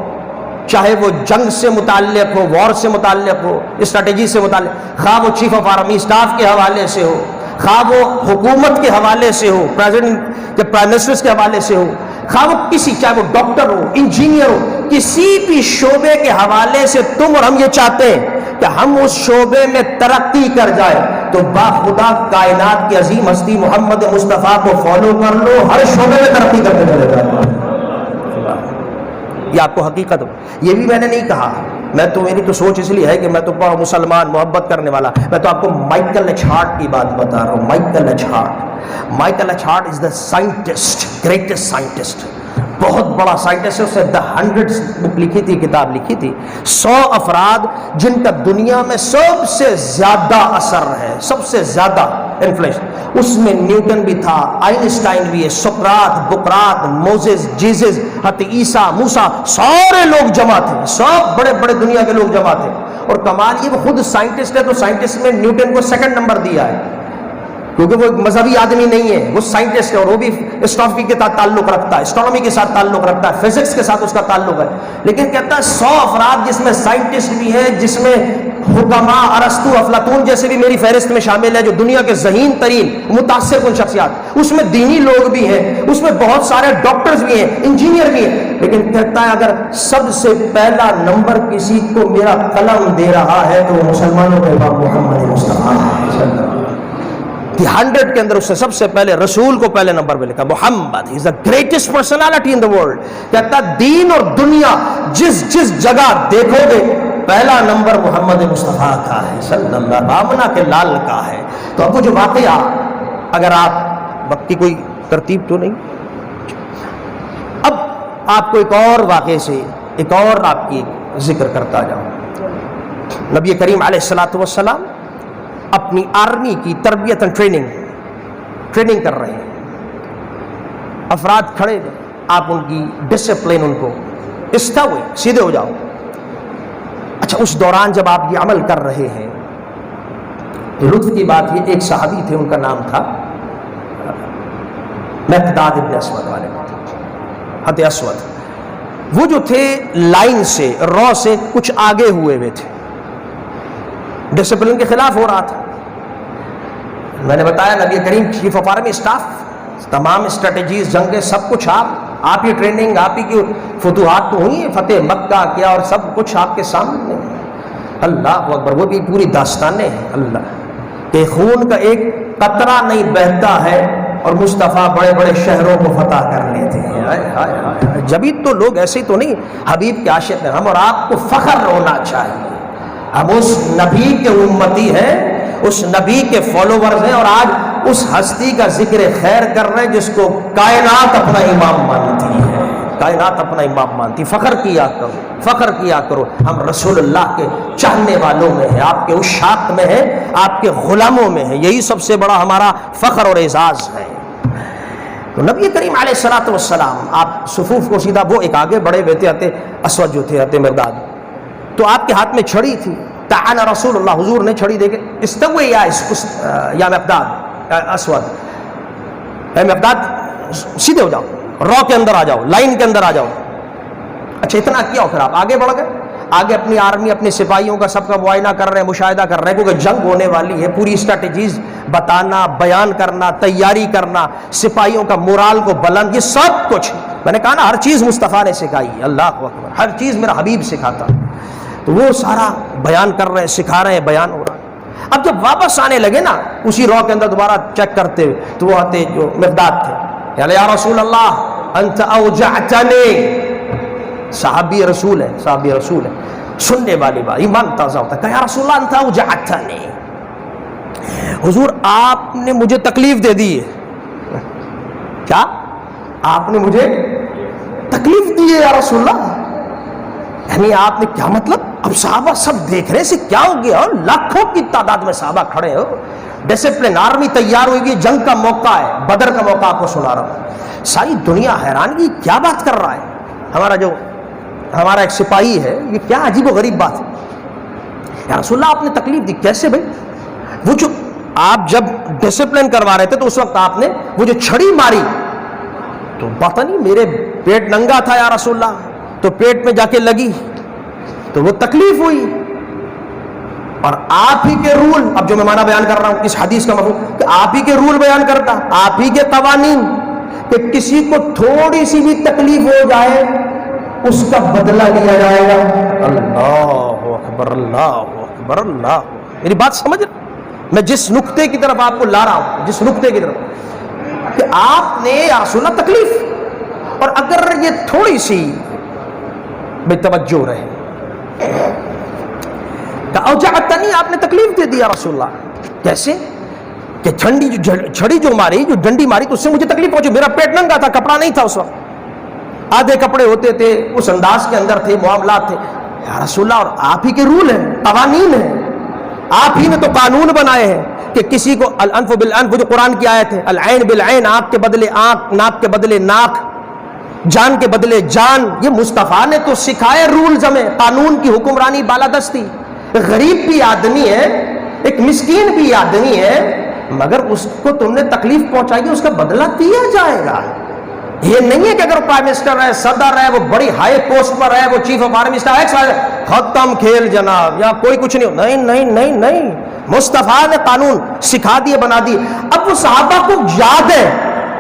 چاہے وہ جنگ سے متعلق ہو، وار سے متعلق ہو، اسٹریٹجی سے متعلق، خواہ وہ چیف آف آرمی اسٹاف کے حوالے سے ہو، خواہ وہ حکومت کے حوالے سے ہو، پریزیڈنٹ یا پرائم منسٹر کے حوالے سے ہو، خواہ وہ کسی، چاہے وہ ڈاکٹر ہو، انجینئر ہو، کسی بھی شعبے کے حوالے سے تم اور ہم یہ چاہتے ہیں کہ ہم اس شعبے میں ترقی کر جائے، تو باخدا کائنات کی عظیم ہستی محمد مصطفیٰ کو فالو کر لو، ہر شعبے میں ترقی کرتے چلے جائے. یہ آپ کو حقیقت ہو. یہ بھی میں نے نہیں کہا، میں تو، میری تو سوچ اس لیے ہے کہ میں تو مسلمان محبت کرنے والا. میں تو آپ کو مائیکل ایچ ہارٹ کی بات بتا رہا ہوں. Michael H Hart is the scientist, greatest scientist, بہت بڑا سائنٹسٹ ہے. اس نے دا 100 بک لکھی تھی، کتاب لکھی تھی. 100 افراد جن کا دنیا میں سب سے زیادہ اثر ہے، سب سے زیادہ انفلوئنس. اس میں نیوٹن بھی تھا، آئنسٹائن بھی ہے، سقراط، بقراط، موزز، جیزس، حضرت عیسیٰ، موسیٰ، سارے لوگ جمع تھے، سب بڑے بڑے دنیا کے لوگ جمع تھے. اور کمال یہ وہ خود سائنٹسٹ ہے، تو سائنٹسٹ میں نیوٹن کو 2nd نمبر دیا ہے، کیونکہ وہ ایک مذہبی آدمی نہیں ہے، وہ سائنٹسٹ ہے، اور وہ بھی اسٹرافی کے ساتھ تعلق رکھتا ہے، اسٹرانومی کے ساتھ تعلق رکھتا ہے، فزکس کے ساتھ اس کا تعلق ہے. لیکن کہتا ہے 100 افراد جس میں سائنٹسٹ بھی ہیں، جس میں حکماء، ارسطو، افلاطون جیسے بھی میری فہرست میں شامل ہے، جو دنیا کے ذہین ترین متاثر کن شخصیات، اس میں دینی لوگ بھی ہیں، اس میں بہت سارے ڈاکٹرز بھی ہیں، انجینئر بھی ہیں. لیکن کہتا ہے اگر سب سے پہلا نمبر کسی کو میرا قلم دے رہا ہے تو وہ مسلمانوں کے امام محمد مصطفیٰ صلی اللہ علیہ وسلم. 100 کے اندر اس نے سب سے پہلے رسول کو پہلے نمبر پہ لکھا. Muhammad is the greatest personality in the world. کہتا دین اور دنیا جس جس جگہ دیکھو گے پہلا نمبر محمد مصطفیٰ کا ہے صلی اللہ، آمنہ کے لال کا ہے. تو اب وہ جو واقعہ، اگر آپ وقت کی کوئی ترتیب تو نہیں، اب آپ کو ایک اور واقعے سے ایک اور آپ کی ذکر کرتا جاؤں. نبی کریم علیہ الصلوۃ والسلام اپنی آرمی کی تربیت اور ٹریننگ کر رہے ہیں. افراد کھڑے ہیں، آپ ان کی ڈسپلن، ان کو استوے، سیدھے ہو جاؤ. اچھا، اس دوران جب آپ یہ عمل کر رہے ہیں تو لطف کی بات یہ، ایک صحابی تھے، ان کا نام تھا مقداد ابن اسود والے، حضرت اسود. وہ جو تھے لائن سے، رو سے کچھ آگے ہوئے تھے، ڈسپلن کے خلاف ہو رہا تھا. میں نے بتایا نبی کریم چیف آف آرمی اسٹاف، تمام اسٹریٹجیز، جنگیں، سب کچھ آپ ہی ٹریننگ، آپ ہی کی فتوحات تو ہوئی ہیں، فتح مکہ کیا اور سب کچھ آپ کے سامنے. اللہ اکبر. وہ بھی پوری داستانیں ہیں اللہ کہ خون کا ایک قطرہ نہیں بہتا ہے اور مصطفیٰ بڑے بڑے شہروں کو فتح کر لیتے ہیں. جبھی تو لوگ ایسے تو نہیں حبیب کے عاشق ہیں. ہم اور آپ کو فخر ہونا چاہیے، ہم اس نبی کے امتی ہیں، اس نبی کے فالوورز ہیں، اور آج اس ہستی کا ذکر خیر کر رہے ہیں جس کو کائنات اپنا امام مانتی ہے، کائنات اپنا امام مانتی. فخر کیا کرو، فخر کیا کرو. ہم رسول اللہ کے چاہنے والوں میں ہیں، آپ کے عشاق میں ہیں، آپ کے غلاموں میں ہیں. یہی سب سے بڑا ہمارا فخر اور اعزاز ہے. تو نبی کریم علیہ الصلوۃ والسلام، آپ صفوف کو سیدھا، وہ ایک آگے بڑے ہوئے تھے، حضرت اسود جو تھے، حضرت مقداد، تو آپ کے ہاتھ میں چھڑی تھی. تعان رسول اللہ، حضور نے چھڑی دے کے استوے یا مقداد اسود، اے مقداد سیدھے ہو جاؤ, رو کے اندر آ جاؤ, لائن کے اندر آ جاؤ. اچھا اتنا کیا ہو, پھر آپ آگے بڑھ گئے, آگے اپنی آرمی اپنے سپاہیوں کا سب کا معائنہ کر رہے ہیں, مشاہدہ کر رہے ہیں, کیونکہ جنگ ہونے والی ہے, پوری اسٹریٹجیز بتانا, بیان کرنا, تیاری کرنا, سپاہیوں کا مورال کو بلند, یہ سب کچھ میں نے کہا نا ہر چیز مصطفیٰ نے سکھائی. اللہ اکبر, ہر چیز میرا حبیب سکھاتا. تو وہ سارا بیان کر رہے ہیں, سکھا رہے ہیں, بیان ہو رہا ہے. اب جب واپس آنے لگے نا اسی رو کے اندر دوبارہ چیک کرتے ہوئے, تو وہ آتے جو مقداد تھے, یا رسول اللہ انت اوجعتنی, صحابی رسول ہے, صحابی رسول ہے, سننے والی بات, ایمان تازہ ہوتا ہے. کہ یا رسول اللہ انت اوجعتنی, حضور آپ نے مجھے تکلیف دے دی ہے. کیا آپ نے مجھے تکلیف دی ہے یا رسول اللہ؟ یعنی آپ نے کیا مطلب؟ اب صحابہ سب دیکھ رہے ہیں کیا ہو گیا, لاکھوں کی تعداد میں صحابہ کھڑے ہو, ڈسپلن, آرمی تیار ہوئی ہوئی, جنگ کا موقع ہے, بدر کا موقع آپ کو سنا رہا ہوں. ساری دنیا حیران کی کیا بات کر رہا ہے ہمارا ایک سپاہی ہے, یہ کیا عجیب و غریب بات ہے. یا رسول اللہ آپ نے تکلیف دی. کیسے بھائی؟ وہ جو آپ جب ڈسپلن کروا رہے تھے تو اس وقت آپ نے وہ جو چھڑی ماری تو پتہ نہیں میرے پیٹ ننگا تھا یا رسول اللہ, تو پیٹ میں جا کے لگی تو وہ تکلیف ہوئی. اور آپ ہی کے رول, اب جو میں معنی بیان کر رہا ہوں اس حدیث کا مفہوم, کہ آپ ہی کے رول بیان کرتا, آپ ہی کے قوانین, کہ کسی کو تھوڑی سی بھی تکلیف ہو جائے اس کا بدلہ لیا جائے گا. اللہ اکبر, اللہ اکبر, اللہ. میری بات سمجھ رہے, میں جس نقطے کی طرف آپ کو لا رہا ہوں, جس نقطے کی طرف, کہ آپ نے یا رسول اللہ تکلیف, اور اگر یہ تھوڑی سی بے توجہ رہے, اوجعتنی آپ نے تکلیف دے دی یا رسول اللہ. کیسے؟ کہ ٹھنڈی جو چھڑی جو ماری, جو ڈنڈی ماری, تو اس سے مجھے تکلیف پہنچی. میرا پیٹ ننگا تھا, کپڑا نہیں تھا اس وقت, آدھے کپڑے ہوتے تھے, اس انداز کے اندر تھے, معاملات تھے یا رسول اللہ. اور آپ ہی کے رول ہیں, قوانین ہیں, آپ ہی نے تو قانون بنائے ہیں کہ کسی کو الانف بالانف, جو قرآن کی آیت ہے, العین بالعین, آنکھ کے بدلے آنکھ, ناک کے بدلے ناک, جان کے بدلے جان. یہ مصطفیٰ نے تو سکھائے رولز ہمیں, قانون کی حکمرانی بالادستی. غریب بھی آدمی ہے, ایک مسکین بھی آدمی ہے, مگر اس کو تم نے تکلیف پہنچائی, اس کا بدلہ دیا جائے گا. یہ نہیں ہے کہ اگر پرائم منسٹر ہے, صدر ہے, وہ بڑی ہائی پوسٹ پر ہے, وہ چیف آف آرمی اسٹاف, ختم کھیل جناب, یا کوئی کچھ نہیں. نہیں نہیں نہیں نہیں, مصطفیٰ نے قانون سکھا دیے, بنا دیے. اب وہ صحابہ کو یاد ہے,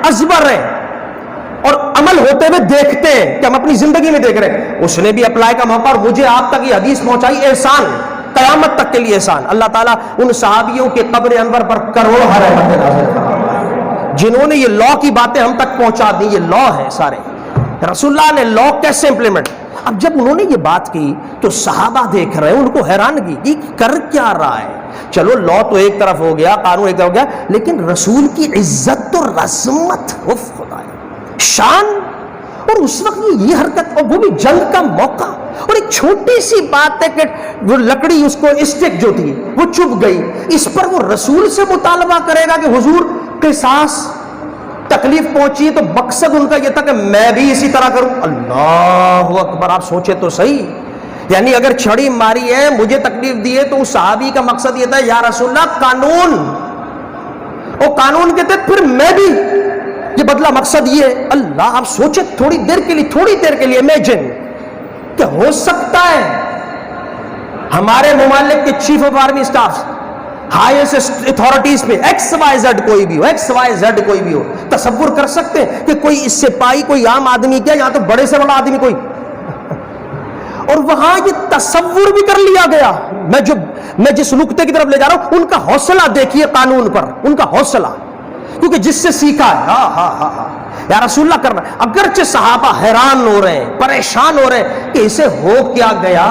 ازبر ہے, اور عمل ہوتے ہوئے دیکھتے ہیں کہ ہم اپنی زندگی میں دیکھ رہے ہیں. اس نے بھی اپلائی کا موقع, اور مجھے آپ تک یہ حدیث پہنچائی, احسان قیامت تک کے لیے احسان. اللہ تعالیٰ ان صحابیوں کے قبر انور پر کروڑوں رحمتیں نازل فرمائے جنہوں نے یہ لا کی باتیں ہم تک پہنچا دی. یہ لا ہے سارے, رسول اللہ نے لا کیسے امپلیمنٹ. اب جب انہوں نے یہ بات کی تو صحابہ دیکھ رہے ہیں, ان کو حیرانگی کہ کر کیا رہا ہے. چلو لا تو ایک طرف ہو گیا, قانون ایک طرف ہو گیا, لیکن رسول کی عزت اور عظمت, خدا شان, اور اس وقت یہ حرکت, اور وہ بھی جنگ کا موقع, اور ایک چھوٹی سی بات ہے کہ وہ لکڑی, اس کو اسٹک جو تھی وہ چپ گئی, اس پر وہ رسول سے مطالبہ کرے گا کہ حضور قصاص, تکلیف پہنچی تو مقصد ان کا یہ تھا کہ میں بھی اسی طرح کروں. اللہ اکبر, آپ سوچے تو صحیح. یعنی اگر چھڑی ماری ہے, مجھے تکلیف دی ہے, تو اس صحابی کا مقصد یہ تھا یا رسول اللہ قانون, اور قانون کے تحت پھر میں بھی یہ بدلا, مقصد یہ ہے. اللہ, آپ سوچے تھوڑی دیر کے لیے امیجن کہ ہو سکتا ہے ہمارے ممالک کے chief of army staff, highest authorities پہ ایکس وائی زیڈ کوئی بھی ہو, تصور کر سکتے ہیں کہ کوئی اس سے پائی, کوئی عام آدمی کیا, یہاں تو بڑے سے بڑا آدمی کوئی, اور وہاں یہ تصور بھی کر لیا گیا. میں جس نقطے کی طرف لے جا رہا ہوں, ان کا حوصلہ دیکھیے قانون پر, ان کا حوصلہ, کیونکہ جس سے سیکھا ہے. یا رسول اللہ کرنا. اگرچہ صحابہ حیران ہو رہے ہیں, پریشان ہو رہے ہیں کہ اسے ہو کیا گیا,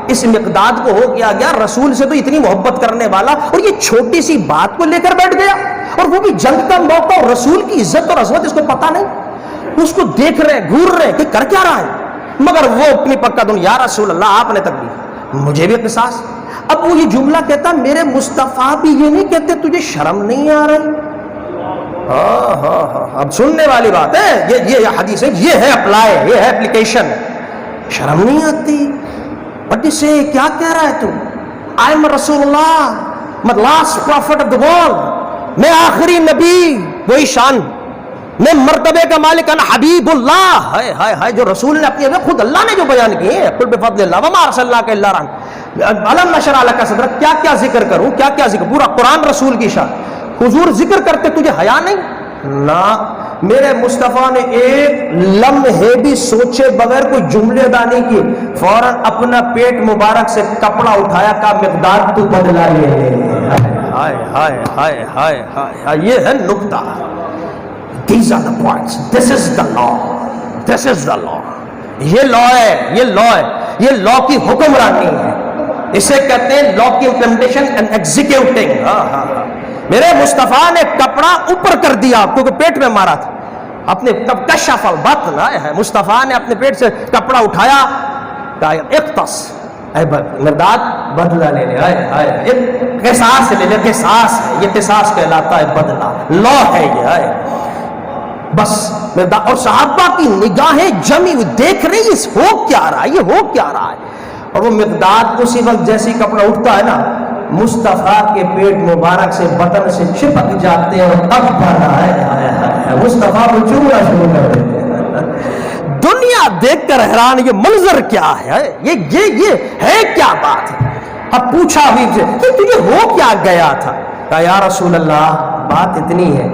اس مقداد کو ہو کیا گیا, رسول سے تو اتنی محبت کرنے والا, اور یہ چھوٹی سی بات کو لے کر بیٹھ گیا, اور وہ بھی جنگ کا موقع, اور رسول کی عزت اور عظمت اس کو پتہ نہیں. اس کو دیکھ رہے, گھور رہے کہ کر کیا رہا ہے, مگر وہ اپنی پکا دن, یا رسول اللہ آپ نے تکلیف, مجھے بھی قصاص. اب وہ یہ جملہ کہتا, میرے مصطفیٰ بھی یہ نہیں کہتے تجھے شرم نہیں آ رہی. اب سننے والی بات ہے, یہ حدیث ہے, یہ ہے اپلائی, یہ ہے اپلیکیشن. شرم نہیں آتی, بٹ اسے کیا کہہ رہا ہے تو, آئی ایم رسول اللہ, last prophet of the world, میں آخری نبی, وہی شان, میں مرتبے کا مالک انا حبیب اللہ، ہائے ہائے ہائے، جو رسول نے اپنی خود اللہ نے جو بیان کیے ہیں، قل بفضل اللہ وما ارسلناک الا رحمۃ، الم نشرح لک صدرک، کیا کیا ذکر کروں، کیا کیا ذکر، پورا قرآن رسول کی شان، حضور ذکر کرتے تجھے حیا نہیں؟ نہ، میرے مصطفیٰ نے ایک لمحے بھی سوچے بغیر کوئی جملے ادا نہیں کیے، فوراً اپنا پیٹ مبارک سے کپڑا اٹھایا، کا مقدار تو بدلا لے لے، ہائے ہائے ہائے ہائے ہائے، یہ ہے نقطہ. These are the points. This is the law. This is the law. یہ لا ہے، یہ لا ہے، یہ لا کی حکمرانی ہے، اسے کہتے ہیں لا کی امپلیمنٹیشن اینڈ ایگزیکیوٹنگ. میرے مصطفیٰ نے کپڑا اوپر کر دیا کیونکہ پیٹ میں مارا تھا، اپنے کشف البطن ہے، مصطفیٰ نے اپنے پیٹ سے کپڑا اٹھایا، اقتص اے مرداد بدلہ لے لے، ایک قصاص لے لے، قصاص ہے یہ، قصاص کہلاتا ہے بدلہ، لا ہے یہ. بس اور صحابہ کی نگاہیں جمی ہوئی دیکھ رہی ہے ہو کیا رہا ہے، یہ ہو کیا رہا ہے. اور وہ مقداد اسی وقت جیسی کپڑا اٹھتا ہے نا، مصطفیٰ کے پیٹ مبارک سے بطن سے چپک جاتے ہیں، اور اب بنا ہے مصطفیٰ کو چومنا شروع کر دیتے ہیں. دنیا دیکھ کر حیران، یہ منظر کیا ہے، یہ ہے کیا بات ہے. اب پوچھا حبیب سے کہ تجھے ہو کیا گیا تھا؟ کہا یا رسول اللہ بات اتنی ہے،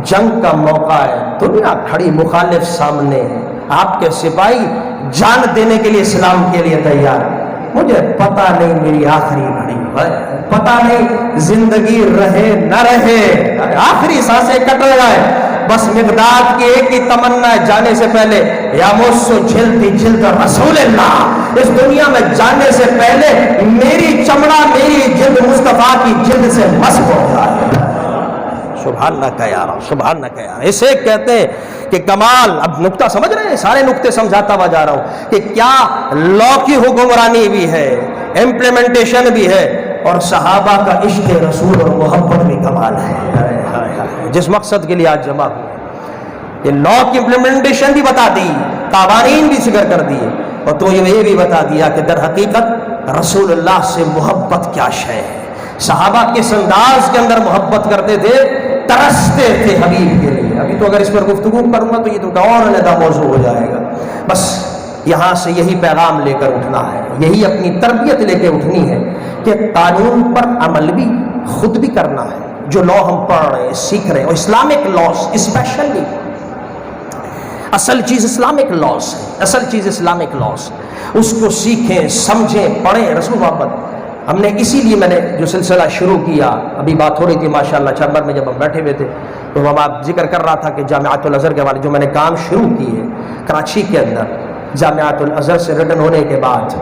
جنگ کا موقع ہے، دنیا کھڑی مخالف سامنے ہے، آپ کے سپاہی جان دینے کے لیے اسلام کے لیے تیار، مجھے پتہ نہیں میری آخری گھڑی ہے، پتہ نہیں زندگی رہے نہ رہے، آخری سانسیں کٹ رہا ہے، بس مقداد کی ایک ہی تمنا ہے جانے سے پہلے، یا مجھسو جلدی جلد رسول اللہ، اس دنیا میں جانے سے پہلے میری چمڑا میری جلد مصطفیٰ کی جلد سے مسح ہو جائے. سبحان اللہ کا یار، سبحان اللہ کا یار. اسے کہتے ہیں کہ کمال. اب نقطہ سمجھ رہے ہیں، سارے نقطے سمجھاتا ہوا جا رہا ہوں کہ کیا لا کی حکمرانی بھی ہے، امپلیمنٹیشن بھی ہے، اور صحابہ کا عشق رسول اور محبت بھی کمال ہے. جس مقصد کے لیے آج جمع ہوئے، یہ لا کی امپلیمنٹیشن بھی بتا دی، قوانین بھی ذکر کر دیے، اور تو یہ بھی بتا دیا کہ در حقیقت رسول اللہ سے محبت کیا شے ہے. صحابہ کس انداز کے اندر محبت کرتے تھے، ترستے تھے حبیب کے لیے. ابھی تو اگر اس پر گفتگو کروں گا تو یہ تو اور علیحدہ موضوع ہو جائے گا. بس یہاں سے یہی پیغام لے کر اٹھنا ہے، یہی اپنی تربیت لے کے اٹھنی ہے کہ قانون پر عمل بھی خود بھی کرنا ہے. جو لا ہم پڑھ رہے ہیں، سیکھ رہے ہیں، اور اسلامک لاس اسپیشلی، اصل چیز اسلامک لاس ہے، اصل چیز اسلامک لاس، اس کو سیکھیں، سمجھیں، پڑھیں. رسول محبت ہم نے اسی لیے میں نے جو سلسلہ شروع کیا، ابھی بات ہو رہی تھی ماشاءاللہ چیمبر میں جب ہم بیٹھے ہوئے تھے تو ہم آپ ذکر کر رہا تھا کہ جامعۃ الازہر کے والے جو میں نے کام شروع کی ہے کراچی کے اندر، جامعۃ الازہر سے ریٹرن ہونے کے بعد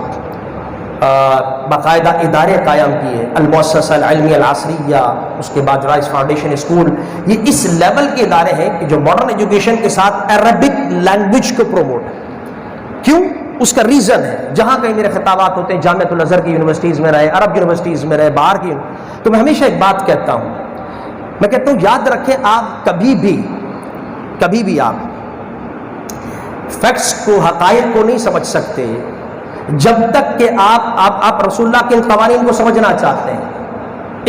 باقاعدہ ادارے قائم کیے، المؤسسہ العلمیہ العصریہ، اس کے بعد رائس فاؤنڈیشن اسکول. یہ اس لیول کے ادارے ہیں کہ جو ماڈرن ایجوکیشن کے ساتھ عربک لینگویج کو پروموٹ. کیوں؟ اس کا ریزن ہے، جہاں کہیں میرے خطابات ہوتے ہیں جامعۃ الازہر کی یونیورسٹیز میں رہے، عرب یونیورسٹیز میں رہے، باہر کی، تو میں ہمیشہ ایک بات کہتا ہوں، میں کہتا ہوں یاد رکھیں آپ کبھی بھی آپ فیکٹس کو، حقائق کو نہیں سمجھ سکتے جب تک کہ آپ رسول اللہ کے ان قوانین کو سمجھنا چاہتے ہیں،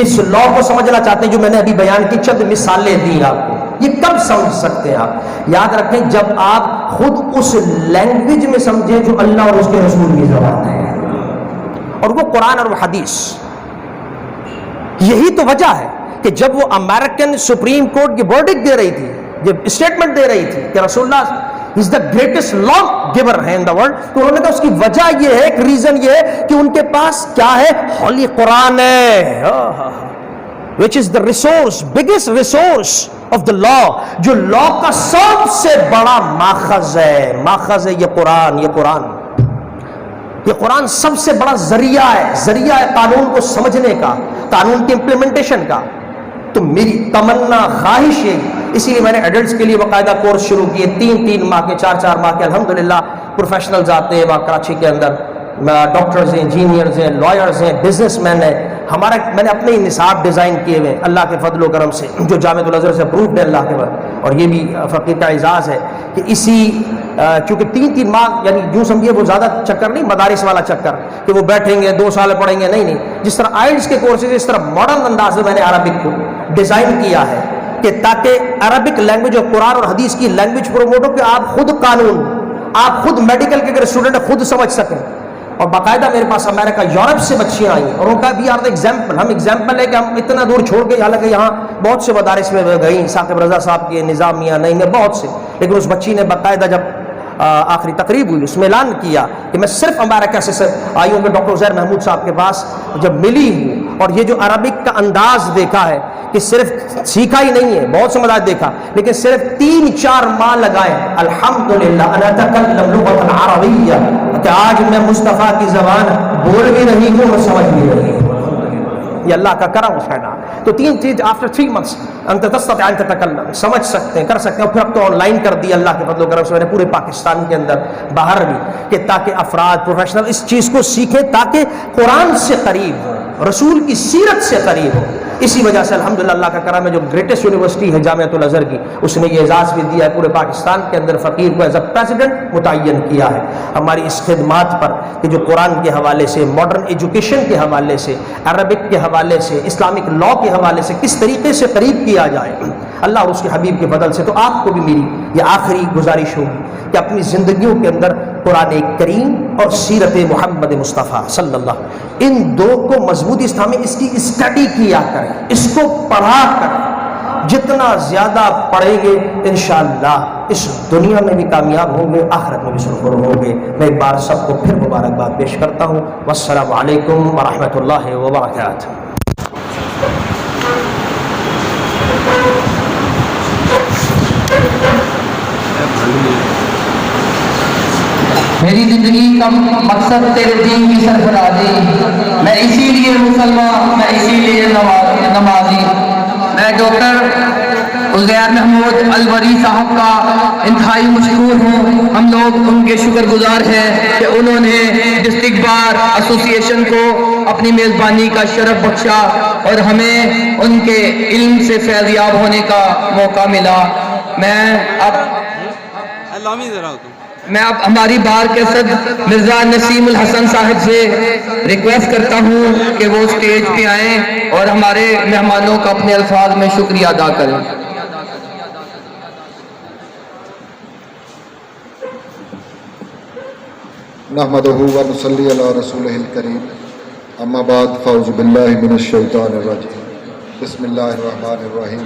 اس لا کو سمجھنا چاہتے ہیں جو میں نے ابھی بیان کی، چند مثالیں دی آپ کو. یہ کب سمجھ سکتے ہیں آپ؟ یاد رکھیں جب آپ خود اس لینگویج میں سمجھیں جو اللہ اور اس کے رسول کی زبان ہے، اور وہ قرآن اور حدیث. یہی تو وجہ ہے کہ جب وہ امریکن سپریم کورٹ کی ورڈکٹ دے رہی تھی، جب اسٹیٹمنٹ دے رہی تھی کہ رسول اللہ is the greatest law giver in the world، تو انہوں نے کہا اس کی وجہ یہ ہے، ایک ریزن یہ ہے کہ ان کے پاس کیا ہے، ہولی قرآن ہے، which is the resource, biggest resource of the law، جو لا کا سب سے بڑا ماخذ ہے یہ قرآن. یہ قرآن سب سے بڑا ذریعہ ہے قانون کو سمجھنے کا، قانون کی امپلیمنٹیشن کا. تو میری تمنا خواہش ہے، اسی لیے میں نے ایڈلٹس کے لیے باقاعدہ کورس شروع کیے، 3 ماہ کے 4 ماہ کے، الحمدللہ پروفیشنلز آتے ہیں وہاں کراچی کے اندر، ڈاکٹرز ہیں، انجینئرز ہیں، لائرز ہیں، بزنس مین ہیں. میں نے اپنے ہی نصاب ڈیزائن کیے ہوئے اللہ کے فضل و کرم سے، جو جامعۃ الازہر سے اپرووڈ ہے اللہ کے بعد. اور یہ بھی فقیر کا اعزاز ہے کہ اسی چونکہ 3 ماہ یعنی یوں سمجھیے وہ زیادہ چکر نہیں، مدارس والا چکر کہ وہ بیٹھیں گے 2 سال پڑھیں گے، نہیں. جس طرح آئلٹس کے کورسز، اس طرح ماڈرن انداز میں میں نے عربک کو ڈیزائن کیا ہے. کہ تاکہ عربک لینگویج اور قرآن اور حدیث کی لینگویج پروموٹ ہو، کہ آپ خود قانون، آپ خود میڈیکل کے اگر اسٹوڈنٹ خود سمجھ سکیں. اور باقاعدہ میرے پاس امریکہ یورپ سے بچیاں آئی اور ان کا بھی آر ایگزامپل، ہم ایگزامپل ہے کہ ہم اتنا دور چھوڑ کے، حالانکہ یہاں بہت سے مدارس میں گئی، ثاقب رضا صاحب کے، نظامیہ نئی میں بہت سے، لیکن اس بچی نے باقاعدہ جب آخری تقریب ہوئی اس میں اعلان کیا کہ میں صرف امریکہ سے آئی ہوں، کہ ڈاکٹر عزیر محمود صاحب کے پاس جب ملی ہوں اور یہ جو عربک کا انداز دیکھا ہے کہ صرف سیکھا ہی نہیں ہے، بہت سے مدارس دیکھا، لیکن صرف 3-4 ماہ لگائے الحمدللہ انا اتکلم لغۃ عربیہ، کہ آج میں مصطفیٰ کی زبان بول بھی رہی ہوں اور سمجھ بھی رہی ہوں. یہ اللہ کا کرم ہے نا. تو 3 چیز آفٹر 3 months انت تستطيع ان تتكلم، سمجھ سکتے ہیں، کر سکتے ہیں. اور پھر اب تو آن لائن کر دیا اللہ کے فضل و کرم سے پورے پاکستان کے اندر، باہر بھی، کہ تاکہ افراد پروفیشنل اس چیز کو سیکھیں، تاکہ قرآن سے قریب ہو، رسول کی سیرت سے قریب ہو. اسی وجہ سے الحمدللہ اللہ کا کرم ہے، جو گریٹسٹ یونیورسٹی ہے جامعۃ الازہر کی، اس نے یہ اعزاز بھی دیا ہے، پورے پاکستان کے اندر فقیر کو ایز اے پریزیڈنٹ متعین کیا ہے ہماری اس خدمات پر، کہ جو قرآن کے حوالے سے، ماڈرن ایجوکیشن کے حوالے سے، عربک کے حوالے سے، اسلامک لا کے حوالے سے کس طریقے سے قریب کیا جائے اللہ اور اس کے حبیب کے فضل سے. تو آپ کو بھی میری یہ آخری گزارش ہوگی کہ اپنی زندگیوں کے اندر قرآن کریم اور سیرت محمد مصطفیٰ صلی اللہ علیہ وسلم، ان دو کو مضبوطی سے ہمیں اس کی اسٹڈی کیا کریں، اس کو پڑھا کریں. جتنا زیادہ پڑھیں گے انشاءاللہ اس دنیا میں بھی کامیاب ہوں گے، آخرت میں بھی سرخر ہوں گے. میں ایک بار سب کو پھر مبارکباد پیش کرتا ہوں. والسلام علیکم ورحمۃ اللہ وبرکاتہ. میری زندگی کا مقصد تیرے دین کی سرفرازی، میں اسی لیے مسلمان، میں اسی لیے نمازی. میں ڈاکٹر عزیر محمود الوری صاحب کا انتہائی مشکور ہوں. ہم لوگ ان کے شکر گزار ہیں کہ انہوں نے ڈسٹرکٹ بار ایسوسی ایشن کو اپنی میزبانی کا شرف بخشا اور ہمیں ان کے علم سے فیضیاب ہونے کا موقع ملا. میں اب ہماری بار کے صدر مرزا نسیم الحسن صاحب سے ریکویسٹ کرتا ہوں کہ وہ اسٹیج پہ آئیں اور ہمارے مہمانوں کا اپنے الفاظ میں شکریہ ادا کریں. نحمدہ و نصلی علی رسولہ الکریم. اما بعد فاعوذ باللہ من الشیطان الرجیم. بسم اللہ الرحمن الرحیم.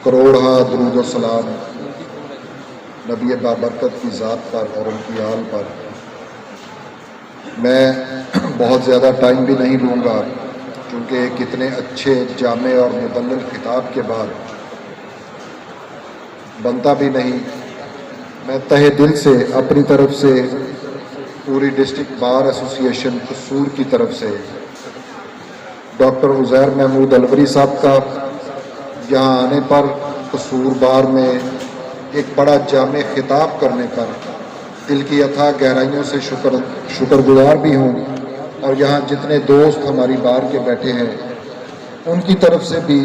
کروڑہا درود و سلام نبی بابرکت کی ذات پر اور ان کی آل پر. میں بہت زیادہ ٹائم بھی نہیں لوں گا کیونکہ کتنے اچھے جامع اور مدلل خطاب کے بعد بنتا بھی نہیں. میں تہہ دل سے اپنی طرف سے پوری ڈسٹرکٹ بار ایسوسی ایشن قصور کی طرف سے ڈاکٹر عزیر محمود الوری صاحب کا یہاں آنے پر قصور بار میں ایک بڑا جامع خطاب کرنے پر دل کی اتھاہ گہرائیوں سے شکر گزار بھی ہوں. اور یہاں جتنے دوست ہماری بار کے بیٹھے ہیں ان کی طرف سے بھی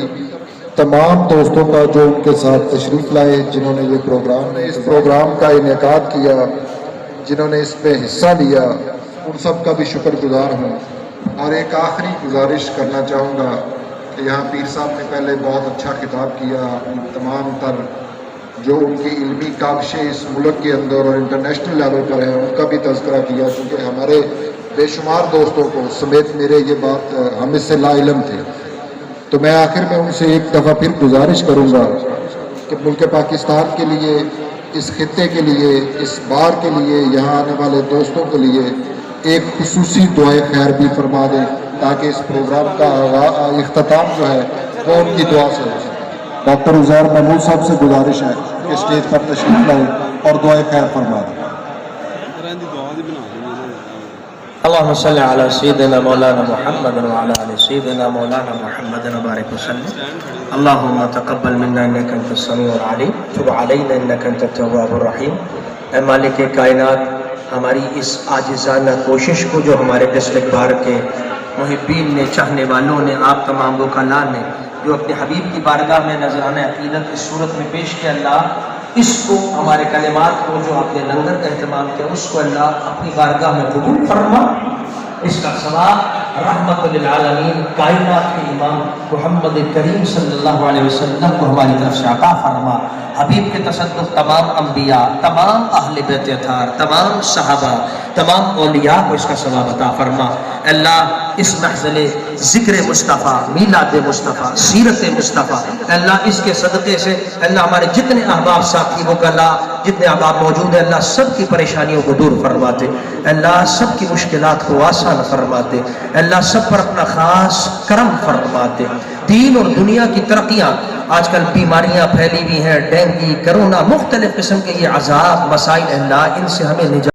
تمام دوستوں کا جو ان کے ساتھ تشریف لائے، جنہوں نے یہ اس پروگرام کا انعقاد کیا، جنہوں نے اس میں حصہ لیا، ان سب کا بھی شکر گزار ہوں. اور ایک آخری گزارش کرنا چاہوں گا کہ یہاں پیر صاحب نے پہلے بہت اچھا خطاب کیا، ان تمام تر جو ان کی علمی کاوشیں اس ملک کے اندر اور انٹرنیشنل لیول پر ہیں ان کا بھی تذکرہ کیا، کیونکہ ہمارے بے شمار دوستوں کو سمیت میرے یہ بات ہم اس سے لا علم تھے. تو میں آخر میں ان سے ایک دفعہ پھر گزارش کروں گا کہ ملک پاکستان کے لیے، اس خطے کے لیے، اس بار کے لیے، یہاں آنے والے دوستوں کے لیے ایک خصوصی دعائے خیر بھی فرما دیں تاکہ اس پروگرام کا اختتام جو ہے وہ ان کی دعا سے ہو سکے. ڈاکٹر عزیر محمود صاحب سے گزارش ہے کہ اسٹیج پر تشریف لائیں اور دعائے خیر فرما دیں. اللهم صل على سيدنا مولانا محمد وعلى ال سيدنا مولانا محمد وبارك وسلم. اللهم تقبل منا انك انت السميع العليم تب علينا انك انت التواب الرحيم. اے مالک کائنات، ہماری اس عاجزانہ کوشش کو جو ہمارے ڈسٹرکٹ بار کے محبین نے، چاہنے والوں نے، آپ تمام وکلاء نے جو اپنے حبیب کی بارگاہ میں نذرانہ عقیدت اس صورت میں پیش کیا، اللہ اس کو، ہمارے کلمات کو، جو آپ نے لنگر کا اہتمام کیا، اس کو اللہ اپنی بارگاہ میں قبول فرما. اس کا ثواب رحمت للعالمین کائنات کے فاطمہ محمد کریم صلی اللہ علیہ وسلم کو ہماری طرف سے عطا فرما. حبیب کے تصدق تمام انبیاء، تمام اہل بیت اطہار، تمام صحابہ، تمام اولیاء کو اس کا ثواب عطا فرما. اللہ اس محضر ذکر مصطفیٰ، میلاد مصطفیٰ، سیرت مصطفیٰ، اللہ اس کے صدقے سے اللہ ہمارے جتنے احباب ساتھیوں کا اللہ جتنے احباب موجود ہیں اللہ سب کی پریشانیوں کو دور فرماتے، اللہ سب کی مشکلات کو آسان فرماتے، اللہ سب پر اپنا خاص کرم فرماتے. دین اور دنیا کی ترقیاں، آج کل بیماریاں پھیلی ہوئی ہیں، ڈینگی، کرونا، مختلف قسم کے یہ عذاب مسائل، اللہ ان سے ہمیں نجات